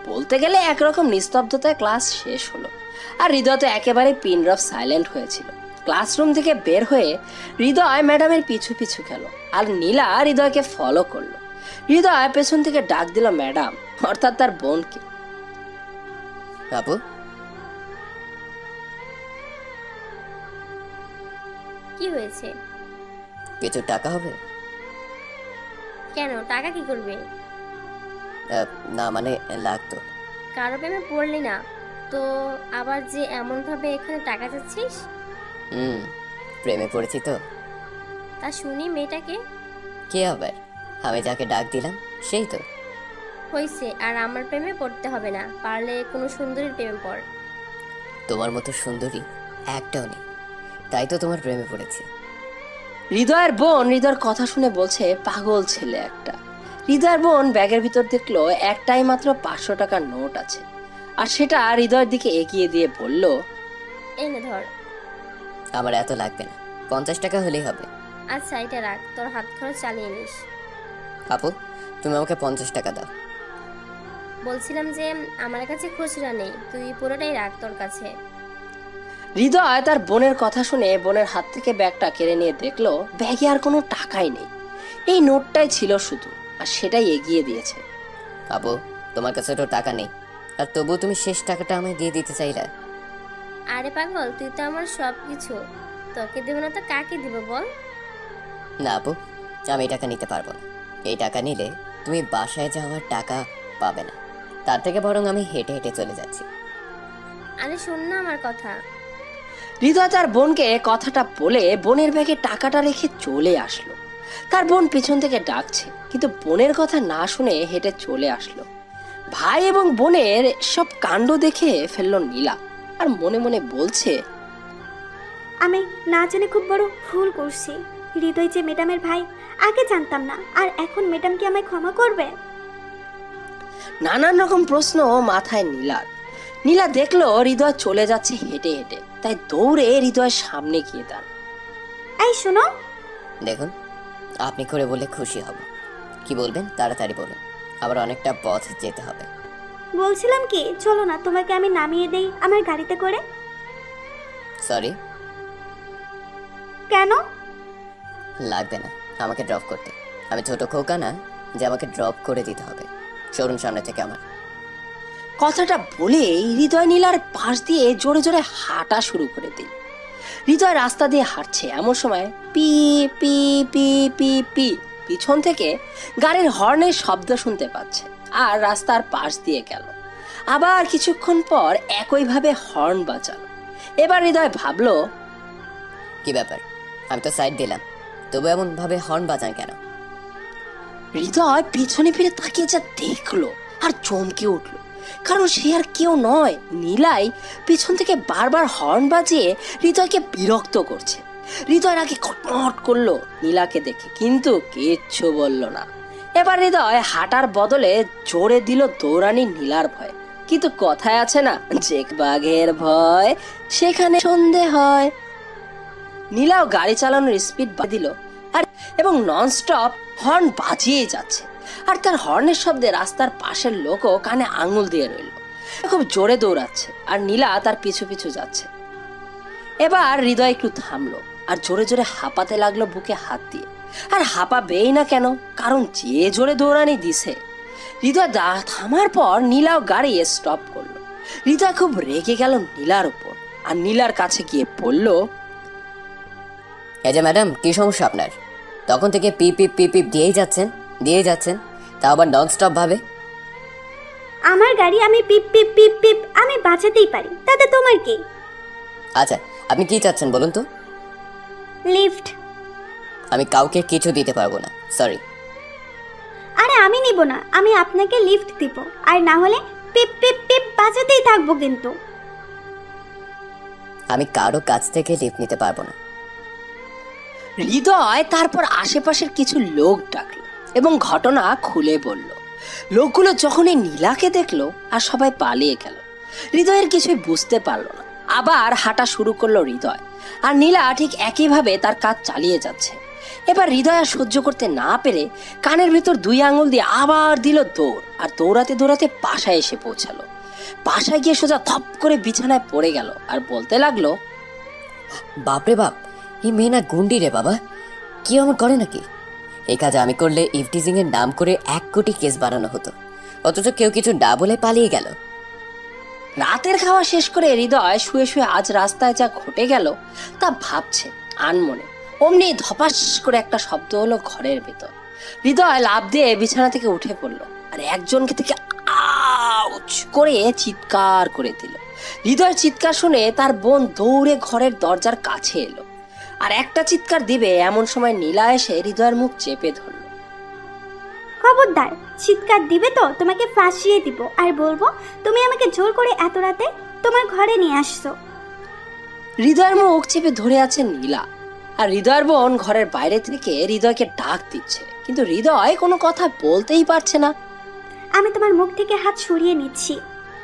বলতে গেলে একরকম নিস্তব্ধতায় ক্লাস শেষ হলো, আর হৃদয় তো একেবারে পিন ড্রপ সাইলেন্ট হয়েছিল। ক্লাসরুম থেকে বের হয়ে হৃদয় ম্যাডামের পিছু পিছু গেল, আর নীলা হৃদয়কে ফলো করলো। হৃদয় পেছন থেকে ডাক দিল ম্যাডাম, অর্থাৎ তার বোনকে। আপু, কি হয়েছে? কিছু টাকা হবে? কেন, টাকা কি করবে? না মানে লাগতো। কারো প্রেমে পড়লি না তো আবার যে এমন ভাবে এখানে টাকা চাচ্ছিস? প্রেমে পড়েছি তো। তা শুনি মেয়েটাকে। কে আবার? আমি যাকে ডাক দিলাম সেই তো। হয়েছে, আর আমার প্রেমে পড়তে হবে না, পারলে কোনো সুন্দরীর প্রেমে পড়। তোমার মতো সুন্দরী একটাও নেই, তাই তো তোমার প্রেমে পড়েছি। হৃদয়ের বোন হৃদয়ের কথা শুনে বলছে, পাগল ছেলে একটা। হৃদয়ের বোন ব্যাগের ভিতর দেখলো একটাই মাত্র 500 টাকার নোট আছে, আর সেটা হৃদয়ের দিকে এগিয়ে দিয়ে বলল, এনে ধর। আমার এত লাগবে না, 50 টাকা হলেই হবে। আচ্ছা, এটা রাখ, তোর হাত খরচ চালিয়ে নিস। আপু, তুমি আমাকে 50 টাকা দাও। বলছিলাম যে আমার কাছে খুচরা নেই, তুই পুরোটাই রাখ তোর কাছে। হৃদয় তার বোনের কথা শুনে বোনের হাত থেকে ব্যাগটা কেড়ে নিয়ে দেখলো ব্যাগে আর কোনো টাকাই নেই, এই নোটটাই ছিল শুধু, আর সেটাই এগিয়ে দিয়েছে। আপু, তোমার কাছে তো টাকা নেই, আর তবু তুমি শেষ টাকাটা আমায় দিয়ে দিতে চাইলে। আরে পাগল, তুই তো আমার সব কিছু, তোকে দেবো না তো কাকে দিব বল? না আপু, আমি এই টাকা নিতে পারবো না। এই টাকা নিলে তুমি বাসায় যাওয়ার টাকা পাবে না, তার থেকে বরং আমি হেঁটে হেঁটে চলে যাচ্ছি। আরে শোন না আমার কথা। হৃদয় তার বোনকে কথাটা বলে বোনের ব্যাগে টাকাটা রেখে চলে আসলো। তার বোন পিছন থেকে ডাকছে, কিন্তু বোনের কথা না শুনে হেঁটে চলে আসলো। ভাই এবং বোনের সব কাণ্ড দেখে ফেললো নীলা, আর মনে মনে বলছে, আমি না জেনে খুব বড় ভুল করছি। হৃদয় যে ম্যাডামের ভাই, আগে জানতাম না, আর এখন ম্যাডাম কি আমায় ক্ষমা করবে? নানান রকম প্রশ্ন মাথায় নীলার। নীলা দেখলো হৃদয় চলে যাচ্ছে হেঁটে হেঁটে, তাই দৌড়ে হৃদয়ের সামনে গিয়ে দাঁড়াল। এই শোনো। দেখুন, আপনি করে বলে খুশি হব। কি বলবেন তাড়াতাড়ি বলুন, আবার অনেকটা পথ যেতে হবে। বলছিলাম কি, চলো না তোমাকে আমি নামিয়ে দেই আমার গাড়িতে করে। সরি। কেন? লাগবে না আমাকে ড্রপ করতে, আমি ছোট খোকা না যে আমাকে ড্রপ করে দিতে হবে। সরুন সামনে থেকে আমার। কথাটা বলে হৃদয় নীলার পাশ দিয়ে জোরে জোরে হাঁটা শুরু করে দিল। হৃদয় রাস্তা দিয়ে হাঁটছে, এমন সময় P P P P P পিছন থেকে গাড়ির হর্নের শব্দ শুনতে পাচ্ছে, আর রাস্তার পাশ দিয়ে গেল। আবার কিছুক্ষণ পর একইভাবে হর্ন বাজালো। এবার হৃদয় ভাবলো, কি ব্যাপার, আমি তো সাইড দিলাম, তবু এমন ভাবে হর্ন বাজান কেন? হৃদয় পিছনে ফিরে তাকিয়ে যা দেখলো আর চমকে উঠলো, কারণ সে আর কেউ নয়, নীলাই পিছন থেকে বারবার হর্ন বাজিয়ে হৃদয়কে বিরক্ত করছে। হৃদয় আগে খটমট করলো নীলাকে দেখে, কিন্তু কিচ্ছু বলল না। এবার হৃদয় হাঁটার বদলে জোরে দিল দৌড়ানি নীলার ভয়। কিন্তু কথায় আছে না, যে বাঘের ভয় সেখানে সন্ধে হয়। নীলাও গাড়ি চালানোর স্পিড বাড়িয়ে দিল, এবং ননস্টপ হর্ন বাজিয়ে যাচ্ছে। আর তার হর্নের শব্দে রাস্তার পাশের লোকও কানে আঙুল দিয়ে রইল। খুব জোরে দৌড়াচ্ছে আর নীলা তার পিছু পিছু যাচ্ছে। এবার হৃদয় একটু থামলো আর জোরে জোরে হাঁপাতে লাগলো বুকে হাত দিয়ে। আর হাঁপাবেই না কেন, কারণ যে জোরে দৌড়ানি দিছে। হৃদয় থামার পর নীলাও গাড়ি স্টপ করলো। হৃদয় খুব রেগে গেল নীলার উপর আর নীলার কাছে গিয়ে বলল, এই যে ম্যাডাম, কি সমস্যা আপনার? তখন থেকে পিপ পিপ পিপ পিপ দিয়েই যাচ্ছেন, তা আবার নন স্টপ ভাবে। আমার গাড়ি, আমি পিপ পিপ পিপ পিপ আমি বাঁচাতেই পারি, তাতে তোমার কি? আচ্ছা, আপনি কি চাচ্ছেন বলুন তো? লিফট। আমি কাউকে কিছু দিতে পারবো না, সরি। আরে আমি নিব না, আমি আপনাকে লিফট দিব, আর না হলে পিপ পিপ পিপ বাজাতেই থাকবো। কিন্তু আমি কারো কাছ থেকে লিফট নিতে পারবো না। হৃদয় তারপর আশেপাশের কিছু লোক ডাকলো এবং ঘটনা খুলে বলল। লোকগুলো যখনই নীলাকে দেখলো আর সবাই পালিয়ে গেল। হৃদয়ের কিছুই বুঝতে পারলো না। আবার হাঁটা শুরু করলো হৃদয়, আর নীলা ঠিক একইভাবে তার কাজ চালিয়ে যাচ্ছে। এবার হৃদয় আর সহ্য করতে না পেরে কানের ভিতর 2 আঙুল দিয়ে আবার দিল দৌড়, আর দৌড়াতে দৌড়াতে বাসায় এসে পৌঁছালো। বাসায় গিয়ে সোজা থপ করে বিছানায় পড়ে গেল আর বলতে লাগলো, বাপরে বাপ, এই মেয়ে না গুন্ডি রে বাবা, কি এমন করে নাকি? এই কাজ আমি করলে ইভটিজিং এর নাম করে 1 কোটি কেস বানানো হতো, অথচ কেউ কিছু না বলে পালিয়ে গেল। রাতের খাওয়া শেষ করে হৃদয় শুয়ে শুয়ে আজ রাস্তায় যা ঘটে গেল তা ভাবছে আনমনে। অমনি ধপাস করে একটা শব্দ হলো ঘরের ভেতর। হৃদয় লাফ দিয়ে বিছানা থেকে উঠে পড়লো আর একজনকে থেকে আউচ করে চিৎকার করে দিল। হৃদয়ের চিৎকার শুনে তার বোন দৌড়ে ঘরের দরজার কাছে এলো, আর একটা চিৎকার দিবে এমন সময় নীলা এসে হৃদয়ের মুখ চেপে ধরলো। খবরদার, চিৎকার দিবে তো তোমাকে ফাঁসিয়ে দিব, আর বলবো তুমি আমাকে জোর করে এত রাতে তোমার ঘরে নিয়ে আসছো। হৃদয়ের মুখ চেপে ধরে আছে নীলা, আর হৃদয়ের বোন ঘরের বাইরে থেকে হৃদয়কে ডাক দিচ্ছে, কিন্তু হৃদয় কোনো কথা বলতেই পারছে না। আমি তোমার মুখ থেকে হাত সরিয়ে নিচ্ছি।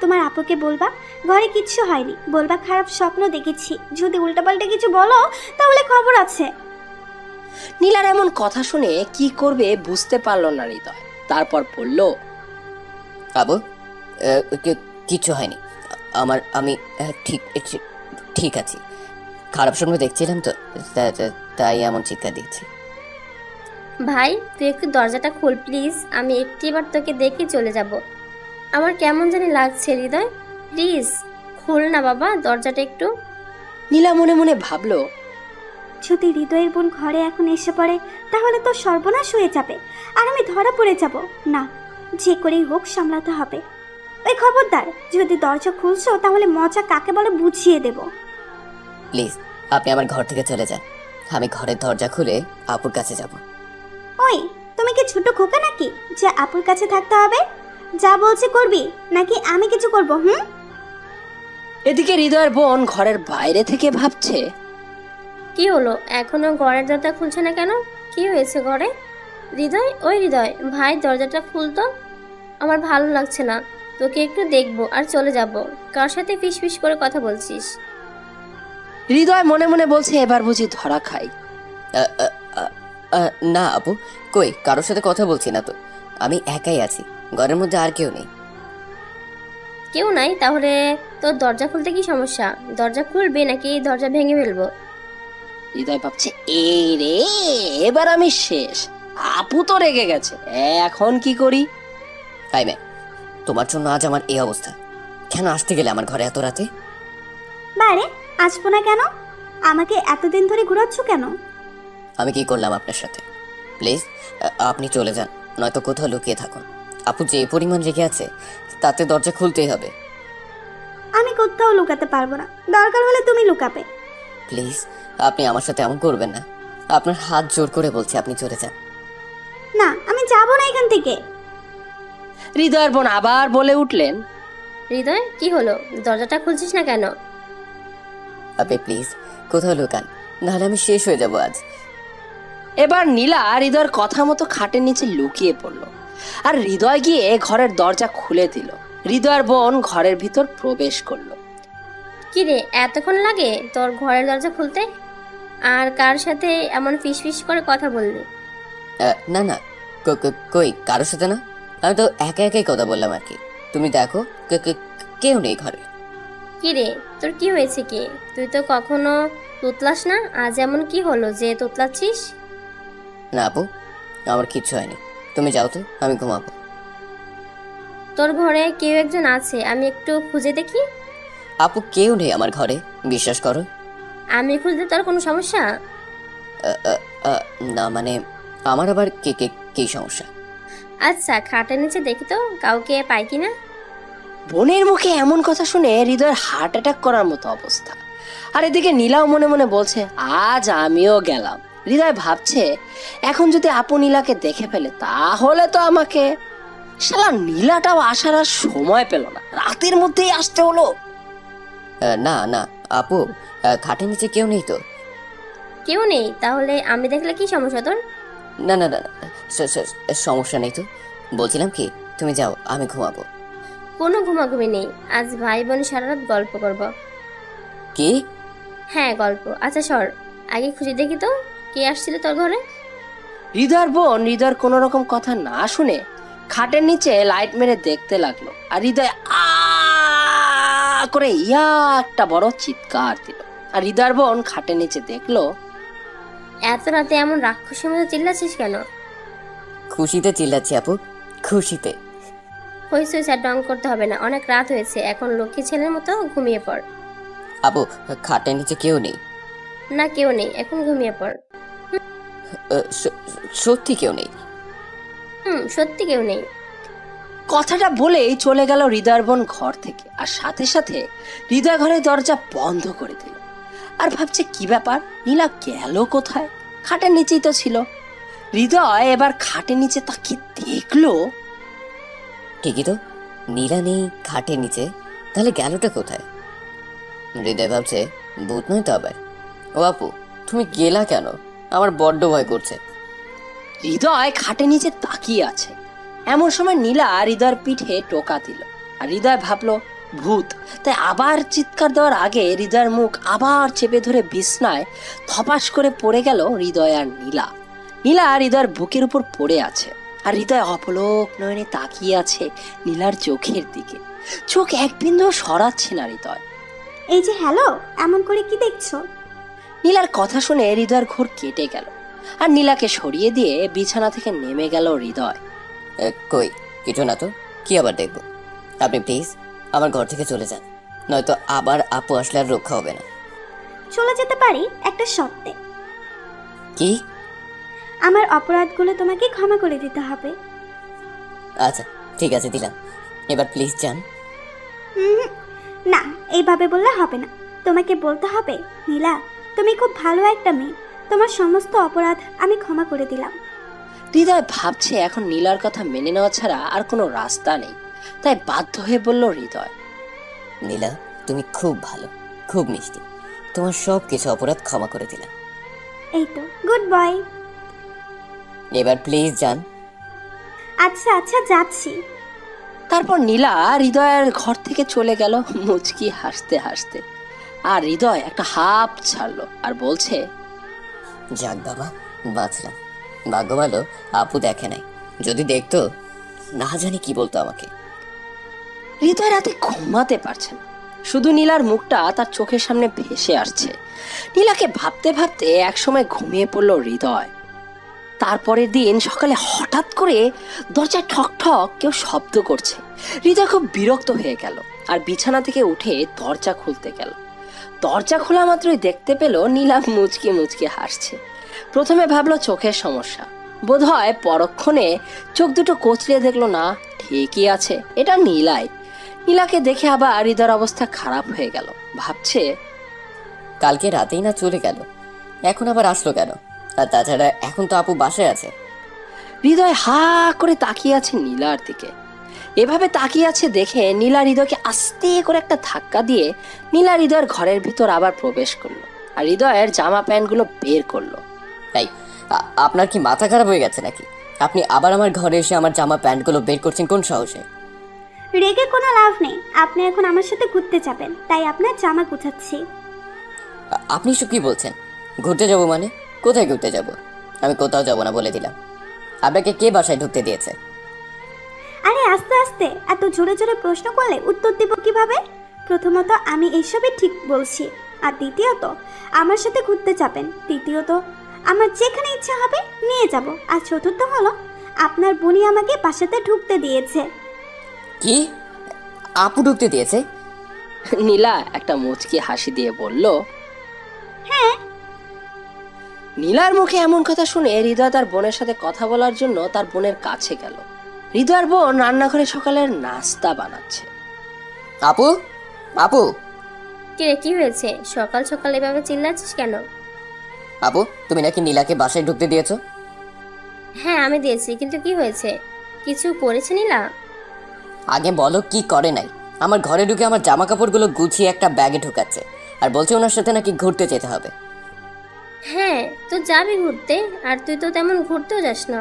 তোমার আপুকে বলবা ঘরে কিচ্ছু হয়নি, বলবা খারাপ স্বপ্ন দেখেছি। যদি উল্টাপাল্টা কিছু বলো তাহলে খবর আছে। নীলার এমন কথা শুনে কি করবে বুঝতে পারলো না হৃদয়। তারপর বলল, আবু, কিচ্ছু হয়নি আমার, আমি ঠিক আছি। খারাপ স্বপ্ন দেখছিলাম তো, তাই এমন চিৎকার দিচ্ছি। ভাই তুই একটু দরজাটা খোল প্লিজ, আমি একটিবার তোকে দেখে চলে যাব। আমার কেমন জানি লাগছে হৃদয়, প্লিজ খোল না বাবা দরজাটা একটু। নীলা মনে মনে ভাবলো, যদি হৃদয়ের বোন ঘরে এখন এসে পড়ে তাহলে তো সর্বনাশ হয়ে যাবে, আর আমি ধরা পড়ে যাব। না, যে করেই হোক সামলাতে হবে। ওই খবরদার, যদি দরজা খুলছো তাহলে মজা কাকে বলে বুঝিয়ে দেব। প্লিজ আপনি আমার ঘর থেকে চলে যান, আমি ঘরের দরজা খুলে আপুর কাছে যাব। ওই তুমি কি ছোট খোকা নাকি যে আপুর কাছে থাকতে হবে? যা বলছে করবি নাকি আমি কিছু করব? এদিকে হৃদয়ের বোন ঘরের বাইরে থেকে ভাবছে, কি হলো এখনো ঘরের দরজা খুলছে না কেন? কি হয়েছে ঘরে? হৃদয়, ওই হৃদয় ভাই দরজাটা খুলতো, আমার ভালো লাগছে না, তোকে একটু দেখবো আর চলে যাব। কার সাথে ফিস ফিস করে কথা বলছিস? হৃদয় মনে মনে বলছে এবার বুঝি ধরা খাই। না আপু, কই কারোর সাথে কথা বলছি না তো, আমি একাই আছি, ঘরের মধ্যে আর কেউ নেই। কেউ নাই? তাহলে তোর দরজা খুলতে কি সমস্যা? দরজা খুলবে নাকি দরজা ভেঙে ফেলবো? হৃদয় ভাবছে, এই রে এবার আমি শেষ, আপু তো রেগে গেছে, এখন কি করি? তাই মে, তোমার জন্য আজ আমার এই অবস্থা। কেন আসতে গেলে আমার ঘরে এত রাতে? বারে আসবো না কেন? আমাকে এতদিন ধরে ঘুরাচ্ছ কেন? আমি কি করলাম আপনার সাথে? প্লিজ আপনি চলে যান, নয়তো কোথাও লুকিয়ে থাকুন। আপু যে পরিমাণ রেগে আছে তাতে দরজা খুলতেই হবে। আমি কোথাও লুকাতে পারবো না, দরকার হলে তুমি লুকাবে। প্লিজ আপনি আমার সাথে এমন করবেন না, আপনার হাত জোর করে বলছি আপনি চলে যান। না, আমি যাবো না এখান থেকে। হৃদয়ের বোন আবার বলে উঠলেন, হৃদয় কি হলো, দরজাটা খুলছিস না কেন? আপনি প্লিজ কোথাও লুকান, নাহলে আমি শেষ হয়ে যাব আজ। এবার নীলা হৃদয়ের কথা মতো খাটের নিচে লুকিয়ে পড়লো, আর হৃদয় গিয়ে ঘরের দরজা খুলে দিল। হৃদয়ের বোন ঘরের ভিতর প্রবেশ করলো। কি রে এতক্ষণ লাগে তোর ঘরের দরজা খুলতে? আর কার সাথে এমন ফিস ফিস করে কথা বললি? না না, কই কারোর সাথে না। আমি তো একা একাই কথা বললাম আর কি। তুমি দেখো কেউ নেই ঘরে। কি রে, তোর কি হয়েছে? কি, তুই তো কখনো তুতলাস না, আজ এমন কি হলো যে তুতলাচ্ছিস? না আপু, আমার কিচ্ছু হয়নি। তুমি যাও তো, আমি ঘুমাবো। তোর ঘরে কেউ একজন আছে, আমি একটু খুঁজে দেখি। আপু কেউ নেই আমার ঘরে, বিশ্বাস করো। আমি খুঁজতে তোর কোনো সমস্যা? না মানে আমার আবার কি সমস্যা? আচ্ছা, খাটের নিচে দেখি তো কাউকে পাই কিনা। বোনের মুখে এমন কথা শুনে হৃদয়ের হার্ট অ্যাটাক করার মতো অবস্থা। আর এদিকে নীলাও মনে মনে বলছে, আজ আমিও গেলাম। হৃদয় ভাবছে, এখন যদি আপু নীলাকে দেখে ফেলে তাহলে তো আমাকে। শালা নীলাটাও আসার আর সময় পেল না, রাতের মধ্যেই আসতে হলো। না না আপু, খাটের নিচে কেউ নেই তো। কেউ নেই? তাহলে আমি দেখলে কি সমস্যা তোর? না না না, সমস্যা নেই তো। বলছিলাম কি, তুমি যাও, আমি ঘুমাবো। কোনো ঘুমাঘুমি নেই, আজ ভাই বোন সারা রাত গল্প করব। কি? হ্যাঁ, গল্প। আচ্ছা সর, আগে খুঁজে দেখি তো কে আসছিল তোর ঘরে। হৃদয়ের বোন হৃদয়ের কোন রকম কথা না শুনে খাটের নিচে লাইট মেরে দেখতে লাগলো। আর হৃদয় আ করে ইয়া একটা বড় চিৎকার দিল। আর হৃদয়ের বোন খাটের নিচে দেখলো। এত রাতে এমন রাক্ষসের মতো চিল্লাচ্ছিস কেন? খুশিতে চিল্লাচ্ছি আপু, খুশিতে। হয়েছে, স্যার ডং করতে হবে না, অনেক রাত হয়েছে, এখন লক্ষ্মী ছেলের মতো ঘুমিয়ে পড়। আপু খাটের নিচে কেউ নেই। না কেউ নেই, এখন ঘুমিয়ে পড়। সত্যি কেউ নেই? সত্যি কেউ নেই। কথাটা বলেই চলে গেল হৃদয়ের বোন ঘর থেকে। আর সাথে সাথে হৃদয় ঘরের দরজা বন্ধ করে দিল। আর ভাবছে কি ব্যাপার, নীলা গেল কোথায়? খাটের নিচেই তো ছিল। হৃদয় এবার খাটের নিচে তাকিয়ে দেখলো, ঠিকই তো, নীলা নেই খাটের নিচে, তাহলে গেলটা কোথায়? হৃদয় ভাবছে, ভূত নয় তো আবার। ও আপু, তুমি গেলা কেন? আমার বড্ড ভয় করছে। হৃদয় খাটের নিচে তাকিয়ে আছে। এমন সময় নীলা হৃদয়ের পিঠে টোকা দিল। আর হৃদয় ভাবলো ভূত, তাই আবার চিৎকার দেওয়ার আগে হৃদয়ের মুখ আবার চেপে ধরে বিছনায় ধপাস করে পড়ে গেল হৃদয় আর নীলা। নীলা হৃদয়ের বুকের উপর পড়ে আছে। আর হৃদয় অপলক নয়নে তাকিয়ে আছে নীলার চোখের দিকে। চোখ এক বিন্দু সরাচ্ছে না হৃদয়। এই যে হ্যালো, এমন করে কি দেখছো? নীলার কথা শুনে হৃদয়ের ঘোর কেটে গেল। আর নীলাকে সরিয়ে দিয়ে বিছানা থেকে নেমে গেল হৃদয়। কই কিছু না তো, কি আবার দেখবো? আপনি প্লিজ আমার ঘর থেকে চলে যান, নয়তো আবার আপু আসলে আর রক্ষা হবে না। চলে যেতে পারি একটা শর্তে। কি? আমার অপরাধগুলো তোমাকে ক্ষমা করে দিতে হবে। আচ্ছা ঠিক আছে, দিলাম। এবার প্লিজ যান। না, এইভাবে বললে হবে না। তোমাকে বলতে হবে, নীলা তুমি খুব ভালো একটা মেয়ে, তোমার সমস্ত অপরাধ আমি ক্ষমা করে দিলাম। হৃদয় ভাবছে এখন নীলার কথা মেনে নেওয়া ছাড়া আর কোনো রাস্তা নেই। তাই বাধ্য হয়ে বলল হৃদয়, নীলা তুমি খুব ভালো, খুব মিষ্টি, তোমার সব কিছু অপরাধ ক্ষমা করে দিলাম। এই তো, গুড বয়। এবার প্লিজ যান। আচ্ছা আচ্ছা, যাচ্ছি। তারপর নীলা হৃদয়ের ঘর থেকে চলে গেল মুচকি হাসতে হাসতে। আর হৃদয় একটা হাঁপ ছাড়লো আর বলছে, যাক বাবা, বাঁচলাম। ভাগ্য ভালো আপু দেখে নাই, যদি দেখতো না জানি কি বলতো আমাকে। হৃদয় রাতে ঘুমাতে পারছে না, শুধু নীলার মুখটা তার চোখের সামনে ভেসে আসছে। নীলাকে ভাবতে ভাবতে একসময় ঘুমিয়ে পড়ল হৃদয়। তারপরের দিন সকালে হঠাৎ করে দরজায় ঠক ঠক কেউ শব্দ করছে। হৃদয় খুব বিরক্ত হয়ে গেল আর বিছানা থেকে উঠে দরজা খুলতে গেল। দরজা খোলা মাত্রই দেখতে পেল নীলা মুচকি মুচকি হাসছে। প্রথমে ভাবলো চোখের সমস্যা, বোধহয় পরক্ষণে চোখ দুটো কচলে দেখলো না, ঠিকই আছে, এটা নীলাই। নীলাকে দেখে আবার হৃদয়ের অবস্থা খারাপ হয়ে গেল। ভাবছে, কালকে রাতেই না চলে গেল, এখন আবার আসলো কেন? আর তাছাড়া এখন তো আপু বাসায় আছে। হৃদয় হা করে তাকিয়ে আছে নীলার দিকে। এভাবে তাকিয়ে আছে দেখে নীলা হৃদয়কে আস্তে করে একটা ধাক্কা দিয়ে নীলা হৃদয়ের ঘরের ভিতর আবার প্রবেশ করলো আর হৃদয়ের জামা প্যান্টগুলো বের করলো। তাই আপনার কি মাথা খারাপ হয়ে গেছে নাকি? আপনি আবার আমার ঘরে এসে আমার জামা প্যান্টগুলো বের করছেন কোন সাহসে? রেগে কোনো লাভ নেই, আপনি এখন আমার সাথে ঘুরতে যাবেন, তাই আপনার জামা গুছাচ্ছি। আপনি সব কি বলছেন? ঘুরতে যাব মানে? কোথায় ঘুরতে যাব? আমি কোথাও যাব না বলে দিলাম। আপনাকে কে বাসায় ঢুকতে দিয়েছে? আরে আস্তে আস্তে, এত জোরে জোরে প্রশ্ন করলে উত্তর দেব কিভাবে? প্রথমত আমি এইসবে ঠিক বলছি, আর দ্বিতীয়ত আমার সাথে ঘুরতে যাবেন, তৃতীয়ত আমার যেখানে ইচ্ছা হবে নিয়ে যাব, আর চতুর্থ হলো আপনার বোনই আমাকে বাসাতে ঢুকতে দিয়েছে। কি? আপু ঢুকতে দিয়েছে? নীলা একটা মুচকি হাসি দিয়ে বলল। হ্যাঁ। নীলার মুখে এমন কথা শুনে হৃদয় তার বোনের সাথে কথা বলার জন্য তার বোনের কাছে গেল। হৃদয়ের বোন রান্নাঘরে সকালের নাস্তা বানাচ্ছে। আপু, আপু। কিরে, কি হয়েছে? সকাল সকাল এভাবে চিল্লাচ্ছিস কেন? আপু, তুমি নাকি নীলাকে বাসায় ঢুকতে দিয়েছো? হ্যাঁ আমি দিয়েছি, কিন্তু কি হয়েছে? কিছু করেছে নীলা? আগে বলো কি করে নাই। আমার ঘরে ঢুকে আমার জামা কাপড়গুলো গুছিয়ে একটা ব্যাগে ঢুকাচ্ছে, আর বলছে ওনার সাথে নাকি ঘুরতে যেতে হবে। হ্যাঁ তো যাবি ঘুরতে, আর তুই তো তেমন ঘুরতেও যাস না।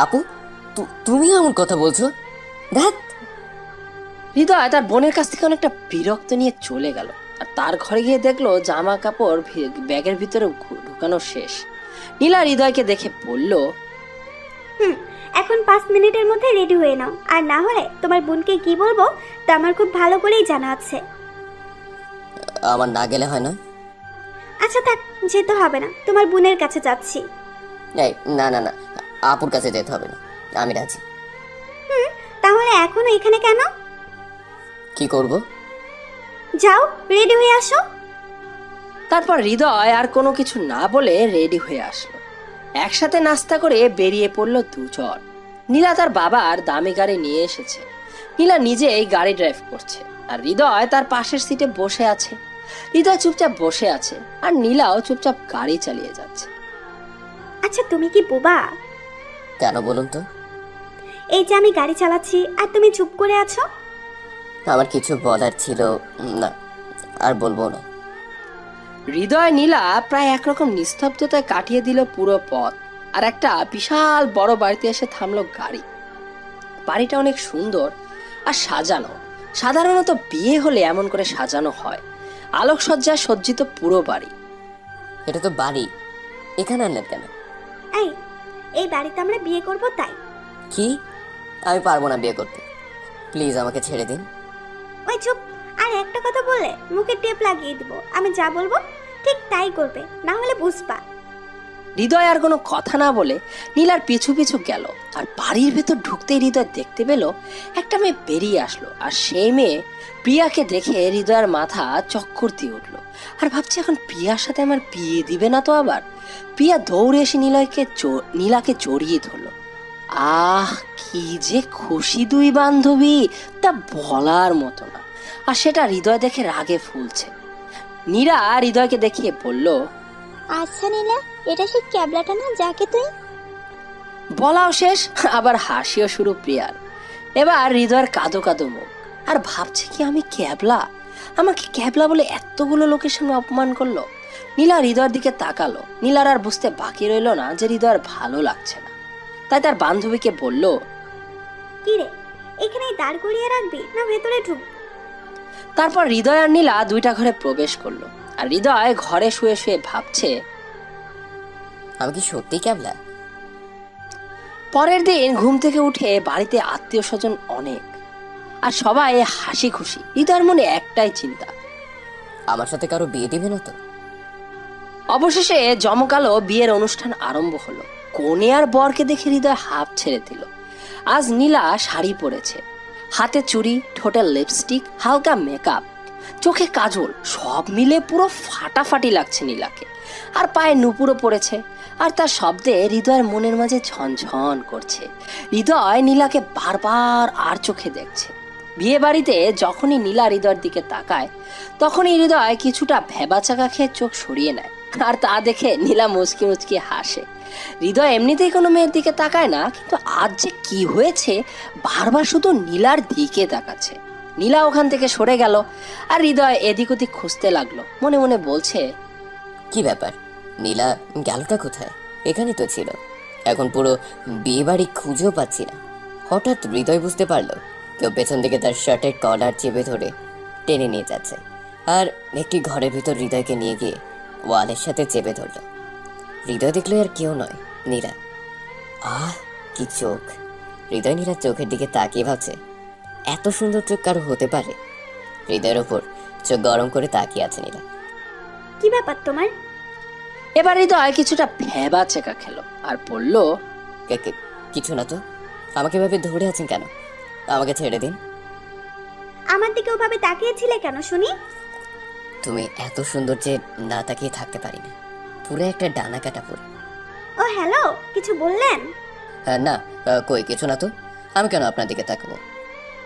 আপু, তুমি এমন কথা বলছো? ধ্যাৎ। হৃদয় তার বোনের কাছ থেকে অনেকটা বিরক্ত নিয়ে চলে গেল, আর তার ঘরে গিয়ে দেখলো জামা কাপড় ব্যাগের ভিতরে ঢুকানো শেষ। নীলা হৃদয়কে দেখে বলল, এখন 5 মিনিটের মধ্যে রেডি হয়ে নাও, আর না হলে তোমার বোনকে কি বলবো তা আমার খুব ভালো করেই জানা আছে। আমার না গেলে হয় না? আচ্ছা থাক, যেতে হবে না, তোমার বোনের কাছে যাচ্ছি। এই না না না, আপুর কাছে যেতে হবে না, আমি রাজি। তাহলে এখনো এখানে কেন? কি করব? যাও রেডি হয়ে আসো। তারপর হৃদয় আর কোনো কিছু না বলে রেডি হয়ে আসলো। একসাথে নাস্তা করে বেরিয়ে পড়লো দুজন। নীলা তার বাবার দামি গাড়ি নিয়ে এসেছে। নীলা নিজে এই গাড়ি ড্রাইভ করছে, আর হৃদয় তার পাশের সিটে বসে আছে। হৃদয় চুপচাপ বসে আছে, আর নীলাও চুপচাপ গাড়ি চালিয়ে যাচ্ছে। আচ্ছা তুমি কি বোবা? কেন বলুন তো? এই যে আমি গাড়ি চালাচ্ছি আর তুমি চুপ করে আছো। আমার কিছু বলার ছিল না, আর বলবো না। হৃদয় নীলা প্রায় একরকম নিস্তব্ধতায় কাটিয়ে দিল পুরো পথ, আর একটা বিশাল বড় বাড়িতে এসে থামলো গাড়ি। বাড়িটা অনেক সুন্দর আর সাজানো। সাধারণত বিয়ে হলে এমন করে সাজানো হয়, আলোকসজ্জায় সজ্জিত পুরো বাড়ি। এটা তো বাড়ি, এখানে আনলেন কেন? এই বাড়িতে আমরা বিয়ে করব তাই। কি? আমি পারবো না বিয়ে করতে, প্লিজ আমাকে ছেড়ে দিন। ওই চুপ, আর একটা কথা বলে মুখে টেপ লাগিয়ে দিব। আমি যা বলবো ঠিক তাই করবে, না হলে বুঝবা। হৃদয় আর কোনো কথা না বলে নীলার পিছু পিছু গেল, আর বাড়ির ভেতর ঢুকতেই হৃদয় দেখতে পেল একটা মেয়ে বেরিয়ে আসলো। আর সেই মেয়ে প্রিয়াকে দেখে হৃদয়ের মাথা চক্কর দিয়ে উঠলো, আর ভাবছে এখন প্রিয়ার সাথে আমার বিয়ে দিবে না তো আবার। প্রিয়া দৌড়ে এসে নীলাকে জড়িয়ে ধরলো। আহ, কি যে খুশি দুই বান্ধবী, তা বলার মতো না। আর সেটা হৃদয় দেখে রাগে ফুলছে। নীরা হৃদয়কে দেখিয়ে বলল, আচ্ছা নীলা, এটা সেই ক্যাবলাটা না যাকে তুই? বলাও শেষ, আবার হাসিও শুরু প্রিয়ার। এবার হৃদয়ের কাঁদো কাঁদো মুখ, আর ভাবছে কি আমি ক্যাবলা? আমাকে ক্যাবলা বলে এতগুলো লোকের সামনে অপমান করলো। নীলা হৃদয়ের দিকে তাকালো। নীলার আর বুঝতে বাকি রইল না যে হৃদয়ের ভালো লাগছে না, তাই তার বান্ধবীকে বলল, কি রে, এখানেই দাঁড় করিয়ে রাখবি না ভেতরে ঢুক? তারপর হৃদয় আর নীলা দুইটা ঘরে প্রবেশ করলো, আর হৃদয় ঘরে শুয়ে শুয়ে ভাবছে, আমি কি সত্যি ক্যাবলা? পরের দিন ঘুম থেকে উঠে বাড়িতে আত্মীয় স্বজন অনেক, আর সবাই হাসি খুশি। হৃদয়ের মনে একটাই চিন্তা, আমার সাথে কারো বিয়ে দিবে না তো? অবশেষে জমকালো বিয়ের অনুষ্ঠান আরম্ভ হলো। কনে আর বরকে দেখে হৃদয় হাঁপ ছেড়ে দিল। আজ নীলা শাড়ি পরেছে, হাতে চুড়ি, ঠোঁটে লিপস্টিক, হালকা মেকআপ, চোখে কাজল, সব মিলে পুরো ফাটাফাটি লাগছে নীলাকে। আর পায়ে নুপুরও পড়েছে, আর তার শব্দে হৃদয়ের মনের মাঝে ঝনঝন করছে। হৃদয় নীলাকে বারবার আর চোখে দেখছে। বিয়ে বাড়িতে যখনই নীলা হৃদয়ের দিকে তাকায়, তখনই হৃদয় কিছুটা ভেবাচাকা খেয়ে চোখ সরিয়ে নেয়, আর তা দেখে নীলা মুচকি মুচকি হাসে। হৃদয় এমনিতেই কোনো মেয়ের দিকে তাকায় না, কিন্তু আজ যে কি হয়েছে, বারবার শুধু নীলার দিকে তাকাচ্ছে। নীলা ওখান থেকে সরে গেল, আর হৃদয় এদিক ওদিক খুঁজতে লাগলো। মনে মনে বলছে, কি ব্যাপার, নীলা গেলটা কোথায়? এখানে তো ছিল, এখন পুরো বিয়ে বাড়ি খুঁজেও পাচ্ছি না। হঠাৎ হৃদয় বুঝতে পারলো কেউ পেছন দিকে তার শার্টের কলার চেপে ধরে টেনে নিয়ে যাচ্ছে, আর একটি ঘরের ভিতর হৃদয়কে নিয়ে গিয়ে ওয়ালের সাথে চেপে ধরল। হৃদয় দেখলো আর কেউ নয়, নীলা। আহ, কি চোখ! হৃদয় নীলার চোখের দিকে তাকিয়ে ভাবছে, এত সুন্দর চোখ কারো হতে পারে? হৃদয়ের ওপর চোখ গরম করে তাকিয়ে আছে নীলা। কি ব্যাপার তোমার? এবার হৃদয় কিছুটা ভেবা চেকা খেলো আর বলল, কিছু না তো। আমাকে ভাবে ধরে আছেন কেন? আমাকে ছেড়ে দিন। আমার দিকে ওভাবে তাকিয়েছিলে কেন শুনি? তুমি এত সুন্দর যে না তাকিয়ে থাকতে পারি না, পুরো একটা ডানা কাটা পড়ে। ও হ্যালো, কিছু বললেন? না, কই কিছু না তো। আমি কেন আপনার দিকে তাকাবো?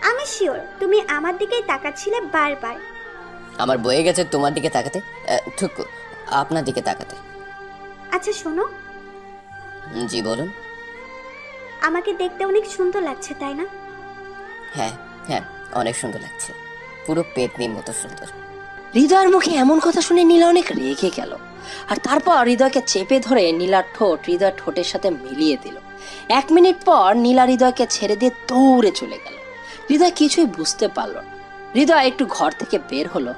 আমি শিওর তুমি আমার দিকেই তাকাচ্ছিলে বারবার। আমার বয়ে গেছে তোমার দিকে তাকাতে, ঠিক আপনার দিকে তাকাতে। আচ্ছা শোনো, জি বলুন। আমাকে দেখতে অনেক সুন্দর লাগছে তাই না? হ্যাঁ হ্যাঁ, অনেক সুন্দর লাগছে, পুরো পেতনির মতো সুন্দর। হৃদয়ের মুখে এমন কথা শুনে নীলা অনেক রেগে গেল আর তারপর হৃদয়কে চেপে ধরে নীলার ঠোঁট হৃদয়ের ঠোঁটের সাথে মিলিয়ে দিল। 1 মিনিট পর নীলা হৃদয়কে ছেড়ে দিয়ে দৌড়ে চলে গেল। হৃদয় কিছুই বুঝতে পারল না। হৃদয় একটু ঘর থেকে বের হলো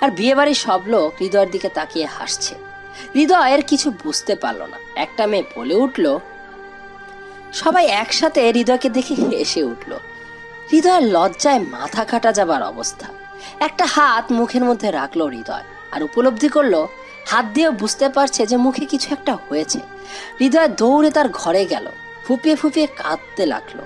আর বিয়েবাড়ির সব লোক হৃদয়ের দিকে তাকিয়ে হাসছে। হৃদয়ের কিছু বুঝতে পারল না। একটা মেয়ে বলে উঠল, সবাই একসাথে হৃদয়কে দেখে হেসে উঠল। হৃদয়ের লজ্জায় মাথা কাটা যাবার অবস্থা। একটা হাত মুখের মধ্যে রাখলো হৃদয় আর উপলব্ধি করলো হাত দিয়েও বুঝতে পারছে যে মুখে কিছু একটা হয়েছে। হৃদয় দৌড়ে তার ঘরে গেল, ফুপিয়ে ফুপিয়ে কাঁদতে লাগলো।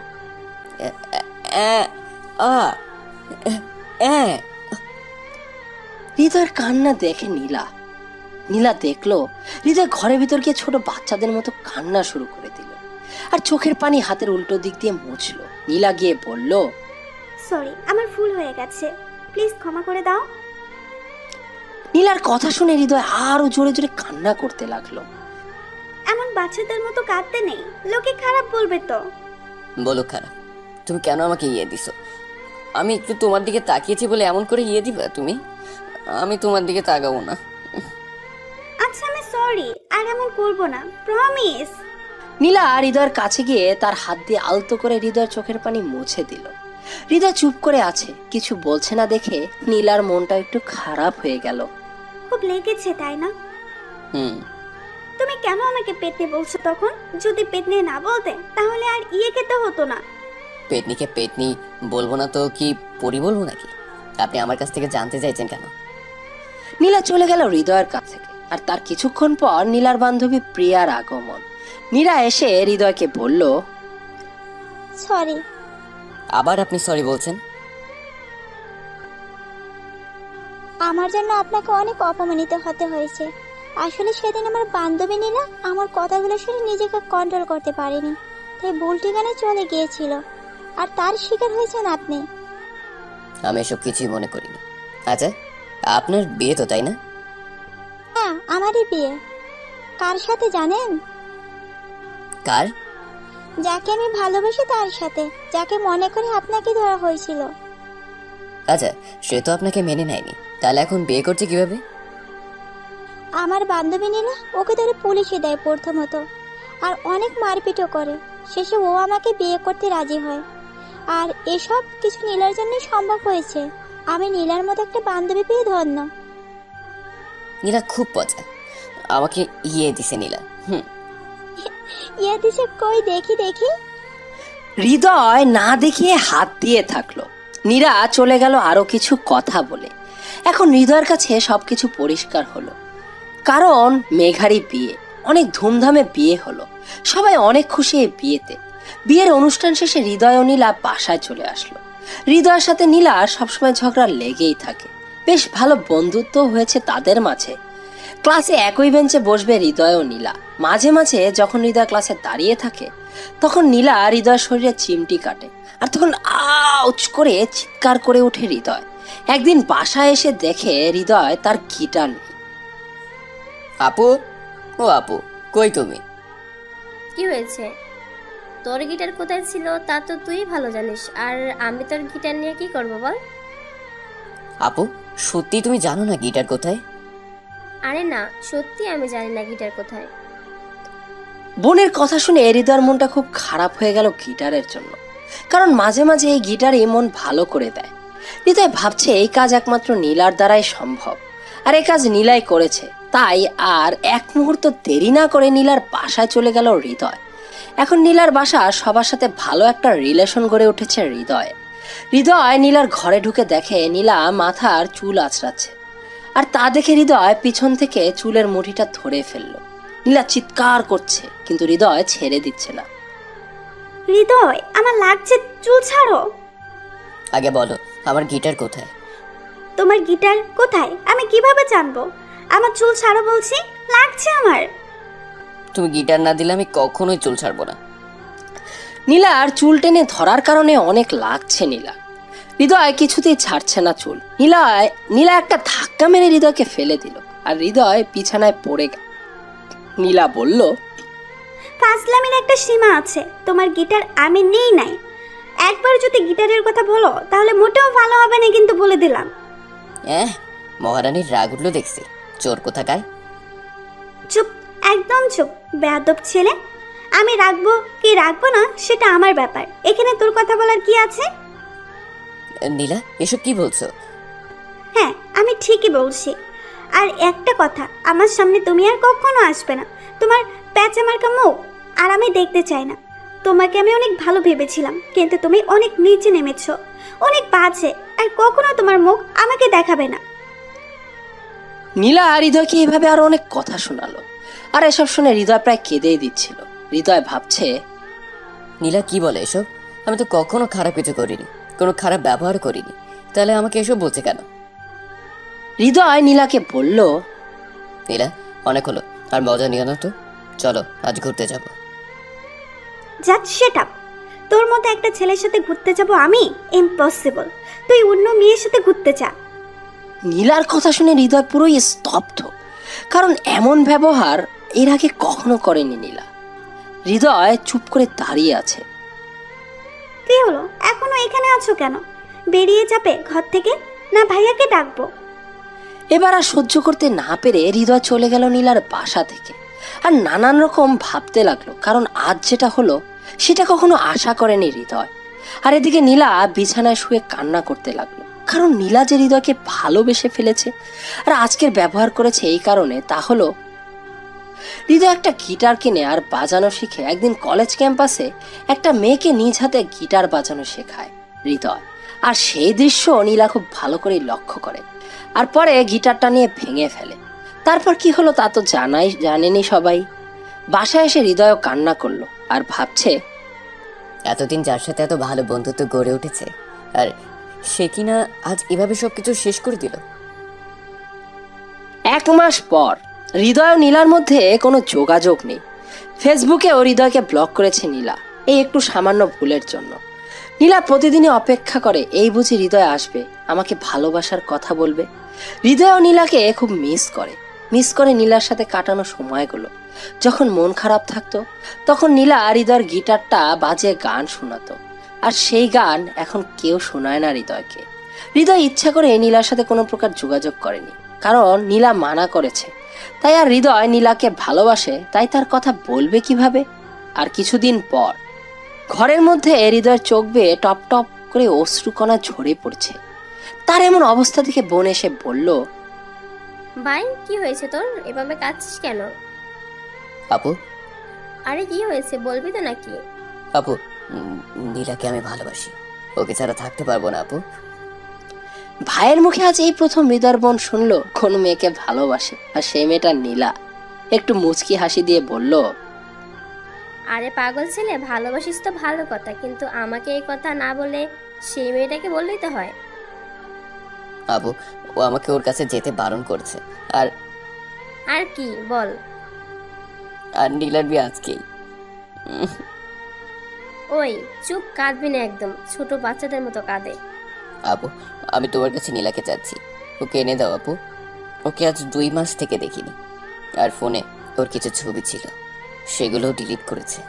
হৃদয়ের কান্না দেখে নীলা দেখলো হৃদয় ঘরের ভিতর গিয়ে ছোট বাচ্চাদের মতো কান্না শুরু করে দিল আর চোখের পানি হাতের উল্টো দিক দিয়ে মুছলো। নীলা গিয়ে বলল, সরি, আমার ভুল হয়ে গেছে, প্লিজ ক্ষমা করে দাও। নীলার কথা শুনে হৃদয় আরো জোরে জোরে কান্না করতে লাগলো। এমন বাচ্চাদের মতো কাঁদতে নেই, লোকে খারাপ বলবে তো। বলো খারাপ? তুমি কেন আমাকে ইয়ে দিছো? আমি একটু তোমার দিকে তাকিয়েছি বলে এমন করে ইয়ে দিবা তুমি? আমি তোমার দিকে তাকাবো না। আচ্ছা আমি সরি, আর এমন করবো না, প্রমিস। নীলা হৃদয়ের কাছে গিয়ে তার হাত দিয়ে আলতো করে হৃদয়ের চোখের পানি মুছে দিল। হৃদয় চুপ করে আছে, কিছু বলছে না দেখে নীলার মনটা একটু খারাপ হয়ে গেল। খুব লেগেছে তাই না? হুম। তুমি কেন আমাকে পেতনি বলছো তখন? যদি পেতনি না বলতে তাহলে আর ইয়ে খেতে হতো না। পেতনিকে পেতনি বলবো না তো কি পরি বলবো নাকি? আপনি আমার কাছ থেকে জানতে চাইছেন কেন? নীলা চলে গেল হৃদয়ের কাছ থেকে আর তার কিছুক্ষণ পর নীলার বান্ধবী প্রিয়ার আগমন। নীলা এসে হৃদয়কে বলল, সরি। আবার আপনি সরি বলছেন? আমার জন্য আপনাকে অনেক অপমানিত হতে হয়েছে। আসলে সেদিন আমার বান্ধবী নীলা আমার কথাগুলো শুনে নিজেকে কন্ট্রোল করতে পারেনি, তাই ভুল ঠিকানায় চলে গিয়েছিল, আর তার শিকার হয়েছেন আপনি। আমি এসব কিছুই মনে করিনি। আচ্ছা, আপনার বিয়ে তো তাই না? হ্যাঁ, আমারই বিয়ে। কার সাথে জানেন? কার? যাকে আমি ভালোবাসি তার সাথে, যাকে মনে করে আপনাকে ধরা হয়েছিল। আচ্ছা, সে তো আপনাকে মেনে নেয়নি, তাহলে এখন বিয়ে করছে কিভাবে? আমার বান্ধবী নীলা ওকে ধরে পুলিশে দেয় প্রথমত, আর অনেক মারপিটও করে। শেষে ও আমাকে বিয়ে করতে রাজি হয়, আর এসব কিছু নীলার জন্যই সম্ভব হয়েছে। আমি নীলার মতো একটা বান্ধবী পেয়ে ধন্য। নীলা খুব পচা, আমাকে ইয়ে দিছে নীলা। ইয়ে দিছে কই দেখি দেখি। হৃদয় না দেখিয়ে হাত দিয়ে থাকলো। নীরা চলে গেল আরো কিছু কথা বলে। এখন হৃদয়ের কাছে সবকিছু পরিষ্কার হলো, কারণ মেঘারই বিয়ে, অনেক ধুমধামে বিয়ে হলো। সবাই অনেক খুশি এই বিয়েতে। বিয়ের অনুষ্ঠান শেষে হৃদয় ও নীলা বাসায় চলে আসলো। হৃদয়ের সাথে নীলার সবসময় ঝগড়া লেগেই থাকে, বেশ ভালো বন্ধুত্ব হয়েছে তাদের মাঝে। ক্লাসে একই বেঞ্চে বসবে হৃদয় ও নীলা। মাঝে মাঝে যখন হৃদয় ক্লাসে দাঁড়িয়ে থাকে তখন নীলা হৃদয়ের শরীরে চিমটি কাটে আর তখন আউচ করে চিৎকার করে ওঠে হৃদয়। একদিন বাসায় এসে দেখে হৃদয় তার গিটার নেই। আপু, ও আপু, কই তুমি? কি হয়েছে? তোর গিটার কোথায় ছিল তা তো তুই ভালো জানিস, আর আমি তোর গিটার নিয়ে কি করবো বল? আপু, সত্যি তুমি জানো না গিটার কোথায়? আরে না, সত্যি আমি জানি না গিটার কোথায়। বোনের কথা শুনে হৃদয়ের মনটা খুব খারাপ হয়ে গেল গিটারের জন্য, কারণ মাঝে মাঝে এই গিটারই মন ভালো করে দেয়। হৃদয় ভাবছে এই কাজ একমাত্র নীলার দ্বারাই সম্ভব, আর এই কাজ নীলাই করেছে। তাই আর এক মুহূর্ত দেরি না করে নীলার বাসায় চলে গেল হৃদয়। এখন নীলার বাসা সবার সাথে ভালো একটা রিলেশন গড়ে উঠেছে হৃদয়। হৃদয় নীলার ঘরে ঢুকে দেখে নীলা মাথার চুল আঁচড়াচ্ছে, আর তা দেখে হৃদয় পিছন থেকে চুলের মুঠিটা ধরে ফেললো। নীলা চিৎকার করছে, কিন্তু হৃদয় ছেড়ে দিচ্ছে না। হৃদয়, আমার লাগছে, চুল ছাড়ো। আগে বলো আমার গিটার কোথায়? তোমার গিটার কোথায় আমি কিভাবে জানবো? আমার চুল ছাড়ো বলছি, লাগছে আমার। তুমি গিটার না দিলে আমি কখনোই চুল ছাড়বো না। নীলার চুল টেনে ধরার কারণে অনেক লাগছে নীলা। হৃদয় কিছুতেই ছাড়ছে না চুল। নীলা একটা ধাক্কা মেরে হৃদয়কে ফেলে দিল, আর হৃদয় বিছানায় পড়ে গেল। নীলা বলল, ফাজলামির একটা সীমা আছে। তোমার গিটার আমি নেই নাই। একবার যদি গিটারের কথা বলো তাহলে মোটেও ভালো হবে না, কিন্তু বলে দিলাম। মহারানীর রাগ উঠলো দেখছি, চোর কোথাকার। চুপ, একদম চুপ, বেয়াদব ছেলে। আমি রাখবো কি রাখবো না সেটা আমার ব্যাপার, এখানে তোর কথা বলার কি আছে? নীলা, এসব কি বলছো? হ্যাঁ, আমি ঠিকই বলছি। আর একটা কথা, আমার সামনে তুমি আর কখনো আসবে না। তোমার প্যাঁচা মার্কা মুখ আর আমি দেখতে চাই না। তোমাকে আমি অনেক ভালো ভেবেছিলাম, কিন্তু তুমি অনেক নিচে নেমেছো, অনেক বাজে। আর কখনো তোমার মুখ আমাকে দেখাবে না। নীলা হৃদয়কে এইভাবে আরো অনেক কথা শোনালো, আর এসব শুনে হৃদয় প্রায় কেঁদেই দিচ্ছিল। হৃদয় ভাবছে, নীলা কি বলে এসব? আমি তো কখনো খারাপ কিছু করিনি, কোনো খারাপ ব্যবহার করিনি, তাহলে আমাকে এসব বলছে কেন? হৃদয় নীলাকে বলল, নীলা, অনেক হলো, আর মজা নিও না তো, চলো আজ ঘুরতে যাব। Just shut up. তোর মতো একটা ছেলের সাথে ঘুরতে যাব আমি? ইম্পসিবল। তুই অন্য মেয়ের সাথে ঘুরতে যা। নীলার কথা শুনে হৃদয় পুরোই স্তব্ধ, কারণ এমন ব্যবহার এর আগে কখনো করেনি নীলা। হৃদয় চুপ করে দাঁড়িয়ে আছে। কি হলো, এখনো এখানে আছো কেন? বেরিয়ে যাবে ঘর থেকে, না ভাইয়াকে ডাকবো? এবার আর সহ্য করতে না পেরে হৃদয় চলে গেল নীলার বাসা থেকে, আর নানান রকম ভাবতে লাগলো, কারণ আজ যেটা হলো সেটা কখনো আশা করেনি হৃদয়। আর এদিকে নীলা বিছানায় শুয়ে কান্না করতে লাগলো, কারণ নীলা যে হৃদয়কে ভালোবেসে ফেলেছে আর আজকের ব্যবহার করেছে এই কারণে, তা হলো হৃদয় একটা গিটার কিনে আর বাজানো শিখে একদিন কলেজ ক্যাম্পাসে একটা মেয়েকে নিজ হাতে গিটার বাজানো শেখায় হৃদয়। আর সেই দৃশ্য নীলা খুব ভালো করে লক্ষ্য করে, আর পরে গিটারটা নিয়ে ভেঙে ফেলে। তারপর কি হলো তা তো জানেনি সবাই। বাসায় এসে হৃদয় কান্না করলো, আর ভাবছে, এতদিন যার সাথে এত ভালো বন্ধুত্ব গড়ে উঠেছে, আর সে কিনা আজ এভাবে সবকিছু শেষ করে দিল। 1 মাস পর হৃদয় ও নীলার মধ্যে কোনো যোগাযোগ নেই। ফেসবুকেও হৃদয়কে ব্লক করেছে নীলা, এই একটু সামান্য ভুলের জন্য। নীলা প্রতিদিনই অপেক্ষা করে, এই বুঝি হৃদয় আসবে, আমাকে ভালোবাসার কথা বলবে। হৃদয় ও নীলাকে খুব মিস করে নীলার সাথে কাটানো সময়গুলো। যখন মন খারাপ থাকতো তখন নীলা হৃদয়ের গিটারটা বাজিয়ে গান শোনাতো, আর সেই গান এখন কেউ শোনায় না হৃদয়কে। হৃদয় ইচ্ছা করে নীলার সাথে কোনো প্রকার যোগাযোগ করেনি, কারণ নীলা মানা করেছে। তাই আর হৃদয় নীলাকে ভালোবাসে, তাই তার কথা বলবে কিভাবে? আর কিছুদিন পর ঘরের মধ্যে হৃদয়ের চোখ বেয়ে টপ টপ করে অশ্রুকণা ঝরে পড়ছে। তার এমন অবস্থা দেখে বোন এসে বলল, ভাই, কি হয়েছে তোর? এভাবে কাঁদছিস কেন? আপু, আরে কি হয়েছে, বলবি তো নাকি? আপু, নীলাকে আমি ভালোবাসি, ওকে ছাড়া থাকতে পারবো না আপু। ভাইয়ের মুখে আজ এই প্রথম হৃদয়ের বোন শুনলো কোন মেয়েকে ভালোবাসে, আর সেই মেয়েটা নীলা। একটু মুচকি হাসি দিয়ে বলল, আরে পাগল ছেলে, ভালোবাসিস তো ভালো কথা, কিন্তু আমাকে এই কথা না বলে সেই মেয়েটাকে বললেই তো হয়। আপু, ও আমাকে ওর কাছে যেতে বারণ করছে। আর কি বল? আর নীলার বিয়ে আজকেই। ওই চুপ, কাঁদবি না একদম, ছোট বাচ্চাদের মতো কাঁদে। আপু, আমি তোমার কাছে নীলাকে চাচ্ছি, ওকে এনে দাও আপু। ওকে আজ 2 মাস থেকে দেখিনি, আর ফোনে ওর কিছু ছবি ছিল, সেগুলোও ডিলিট করেছে।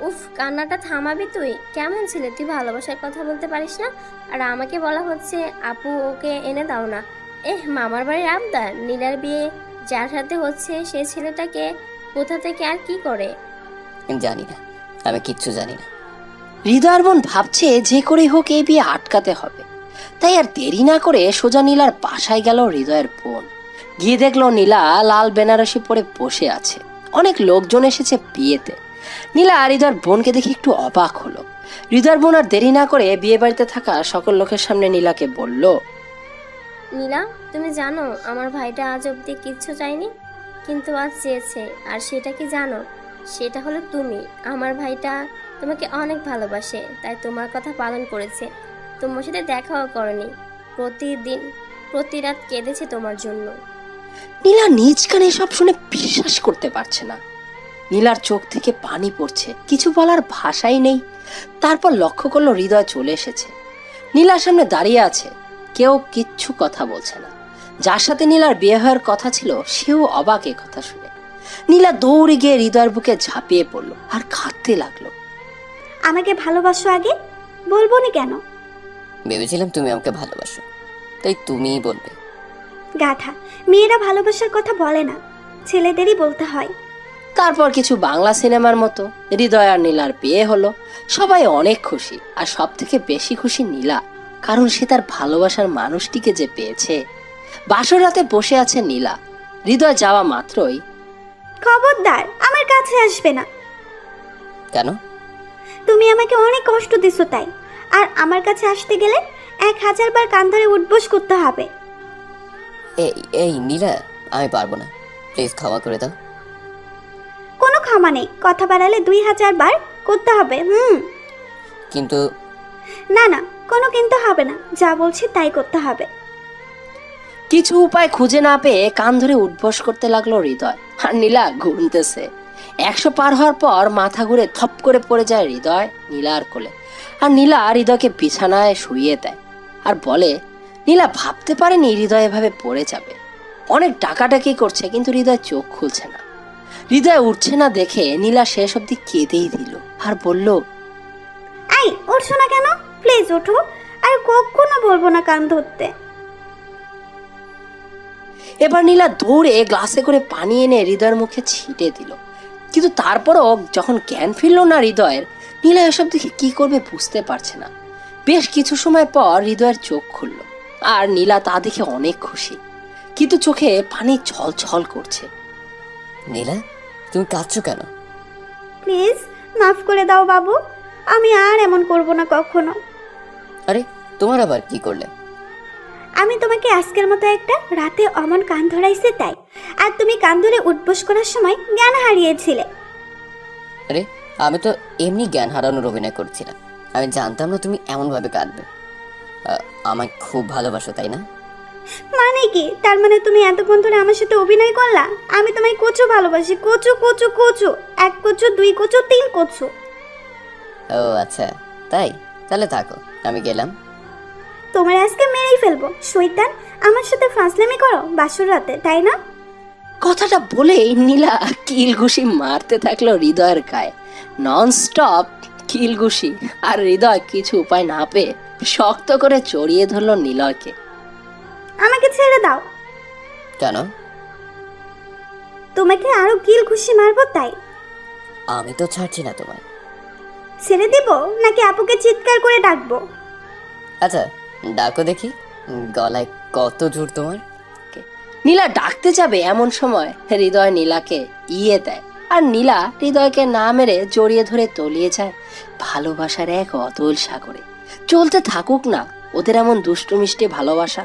উফ, কান্নাটা থামাবি তুই? কেমন ছেলে তুই, ভালোবাসার কথা বলতে পারিস না? আর আমাকে বলা হচ্ছে আপু ওকে এনে দাও না। মামার বাড়ির আবদার? নীলার বিয়ে যার সাথে হচ্ছে সে ছেলেটাকে কোথা থেকে আর কি করে? জানি না, আমি কিচ্ছু জানি না। হৃদয়ের বোন ভাবছে যে করে হোক এই বিয়ে আটকাতে হবে। তাই আর দেরি না করে সোজা নীলার বাসায় গেল হৃদয়ের বোন। গিয়ে দেখলো নীলা লাল বেনারসি পরে বসে আছে, অনেক লোকজন এসেছে বিয়েতে। নীলা হৃদয়ের বোনকে দেখে একটু অবাক হলো। হৃদয়ের বোন আর দেরি না করে বিয়ে বাড়িতে থাকা সকল লোকের সামনে নীলাকে বলল, নীলা, তুমি জানো আমার ভাইটা আজ অব্দি কিচ্ছু চায়নি, কিন্তু আজ চেয়েছে। আর সেটা কি জানো? সেটা হলো তুমি। আমার ভাইটা তোমাকে অনেক ভালোবাসে, তাই তোমার কথা পালন করেছে। তোমার সাথে দেখাও করেনি, প্রতিদিন প্রতি রাত কেঁদেছে তোমার জন্য। নীলা নিজ কানে সব শুনে বিশ্বাস করতে পারছে না। নীলার চোখ থেকে পানি পড়ছে, কিছু বলার ভাষাই নেই। তারপর লক্ষ্য করলো হৃদয় চলে এসেছে, নীলার সামনে দাঁড়িয়ে আছে। কেউ কিচ্ছু কথা বলছে না। যার সাথে নীলার বিয়ে হওয়ার কথা ছিল সেও অবাক এ কথা শুনে। নীলা দৌড়ে গিয়ে হৃদয়ের বুকে ঝাঁপিয়ে পড়লো আর কাঁদতে লাগলো। আমাকে ভালোবাসো আগে, বলবো না কেন? ভেবেছিলাম তুমি আমাকে ভালোবাসো, তাই তুমিই বলবে। গাধা, মেয়েরা ভালোবাসার কথা বলে না, ছেলেদেরই বলতে হয়। তারপর কিছু বাংলা সিনেমার মতো হৃদয় আর নীলার বিয়ে হলো। সবাই অনেক খুশি, আর সব থেকে বেশি খুশি নীলা, কারণ সে তার ভালোবাসার মানুষটিকে যে পেয়েছে। বাসর রাতে বসে আছে নীলা। হৃদয় যাওয়া মাত্রই, খবরদার আমার কাছে আসবে না। কেন? তুমি আমাকে অনেক কষ্ট দিছো তাই। আর আমার কাছে আসতে গেলে 1000 বার কান ধরে উঠবোস করতে হবে। এই এই নীলা, আমি পারবো না, প্লিজ ক্ষমা করে দাও। কোনো ক্ষমা নেই, কথা বাড়ালে 2000 বার করতে হবে। কিন্তু না না, কোনো কিন্তু হবে না, যা বলছি তাই করতে হবে। কিছু উপায় খুঁজে না পেয়ে কান ধরে উঠবস করতে লাগলো হৃদয়। আর নীলা ঘুমতেছে। 100 পার হওয়ার পর মাথা ঘুরে থপ করে পড়ে যায় হৃদয় নীলার কোলে। আর নীলা হৃদয়কে বিছানায় শুইয়ে দেয় আর বলে, নীলা ভাবতে পারেনি হৃদয় এভাবে পড়ে যাবে। অনেক ডাকাডাকি করছে, কিন্তু হৃদয় চোখ খুলছে না। হৃদয় উঠছে না দেখে নীলা শেষ অব্দি কেঁদেই দিল আর বলল, এই উঠছো না কেন? প্লিজ ওঠো, আর কখনো বলবো না কান ধরতে। এবার নীলা দৌড়ে গ্লাসে করে পানি এনে হৃদয়ের মুখে ছিটে দিল। কিন্তু তারপরও যখন জ্ঞান ফিরল না হৃদয়ের, নীলা এসব দেখে কি করবে বুঝতে পারছে না। বেশ কিছু সময় পর হৃদয়ের চোখ খুলল, আর নীলা তা দেখে অনেক খুশি, কিন্তু চোখে পানি ছলছল করছে। নীলা, তুমি কাঁদছো কেন? প্লিজ মাফ করে দাও বাবু, আমি আর এমন করব না কখনো। আরে তোমার আবার কি করলে? আমি তোমাকে আজকের মতো একটা রাতে অমন কান ধরাইছে তাই। আর তুমি কান ধরে উঠবোস করার সময় জ্ঞান হারিয়েছিলে। আরে আমি তো এমনি জ্ঞান হারানোর অভিনয় করছিলাম, আমি জানতাম না তুমি এমন ভাবে কাঁদবে। আমায় খুব ভালোবাসো তাই না? মানে কি? তার মানে তুমি এতক্ষণ ধরে আমার সাথে অভিনয় করলা? আমি তোমায় কচু ভালোবাসি, কচু কচু কচু, 1 কচু 2 কচু 3 কচু। ও আচ্ছা তাই, তাহলে থাকো, আমি গেলাম। তোমার আজকে মেরেই ফেলবো শয়তান, আমার সাথে ফাজলামি করো বাসর রাতে তাই না? কথাটা বলেই নীলা কিলঘুষি মারতে থাকলো হৃদয়ের গায়ে, নন স্টপ কিলঘুষি। আর হৃদয় কিছু উপায় না পেয়ে শক্ত করে জড়িয়ে ধরলো নীলয়কে। আমাকে ছেড়ে দাও। কেন? তোমাকে আরো কিল ঘুষি মারবো তাই। আমি তো ছাড়ছি না তোমায়। ছেড়ে দিব নাকি আপুকে চিৎকার করে ডাকবো? আচ্ছা ডাকো দেখি, গলায় কত জোর তোমার। নীলা ডাকতে যাবে এমন সময় হৃদয় নীলাকে ইয়ে দেয়, আর নীলা হৃদয়কে না মেরে জড়িয়ে ধরে তলিয়ে যায় ভালোবাসার এক অতল সাগরে। চলতে থাকুক না ওদের এমন দুষ্টু মিষ্টি ভালোবাসা।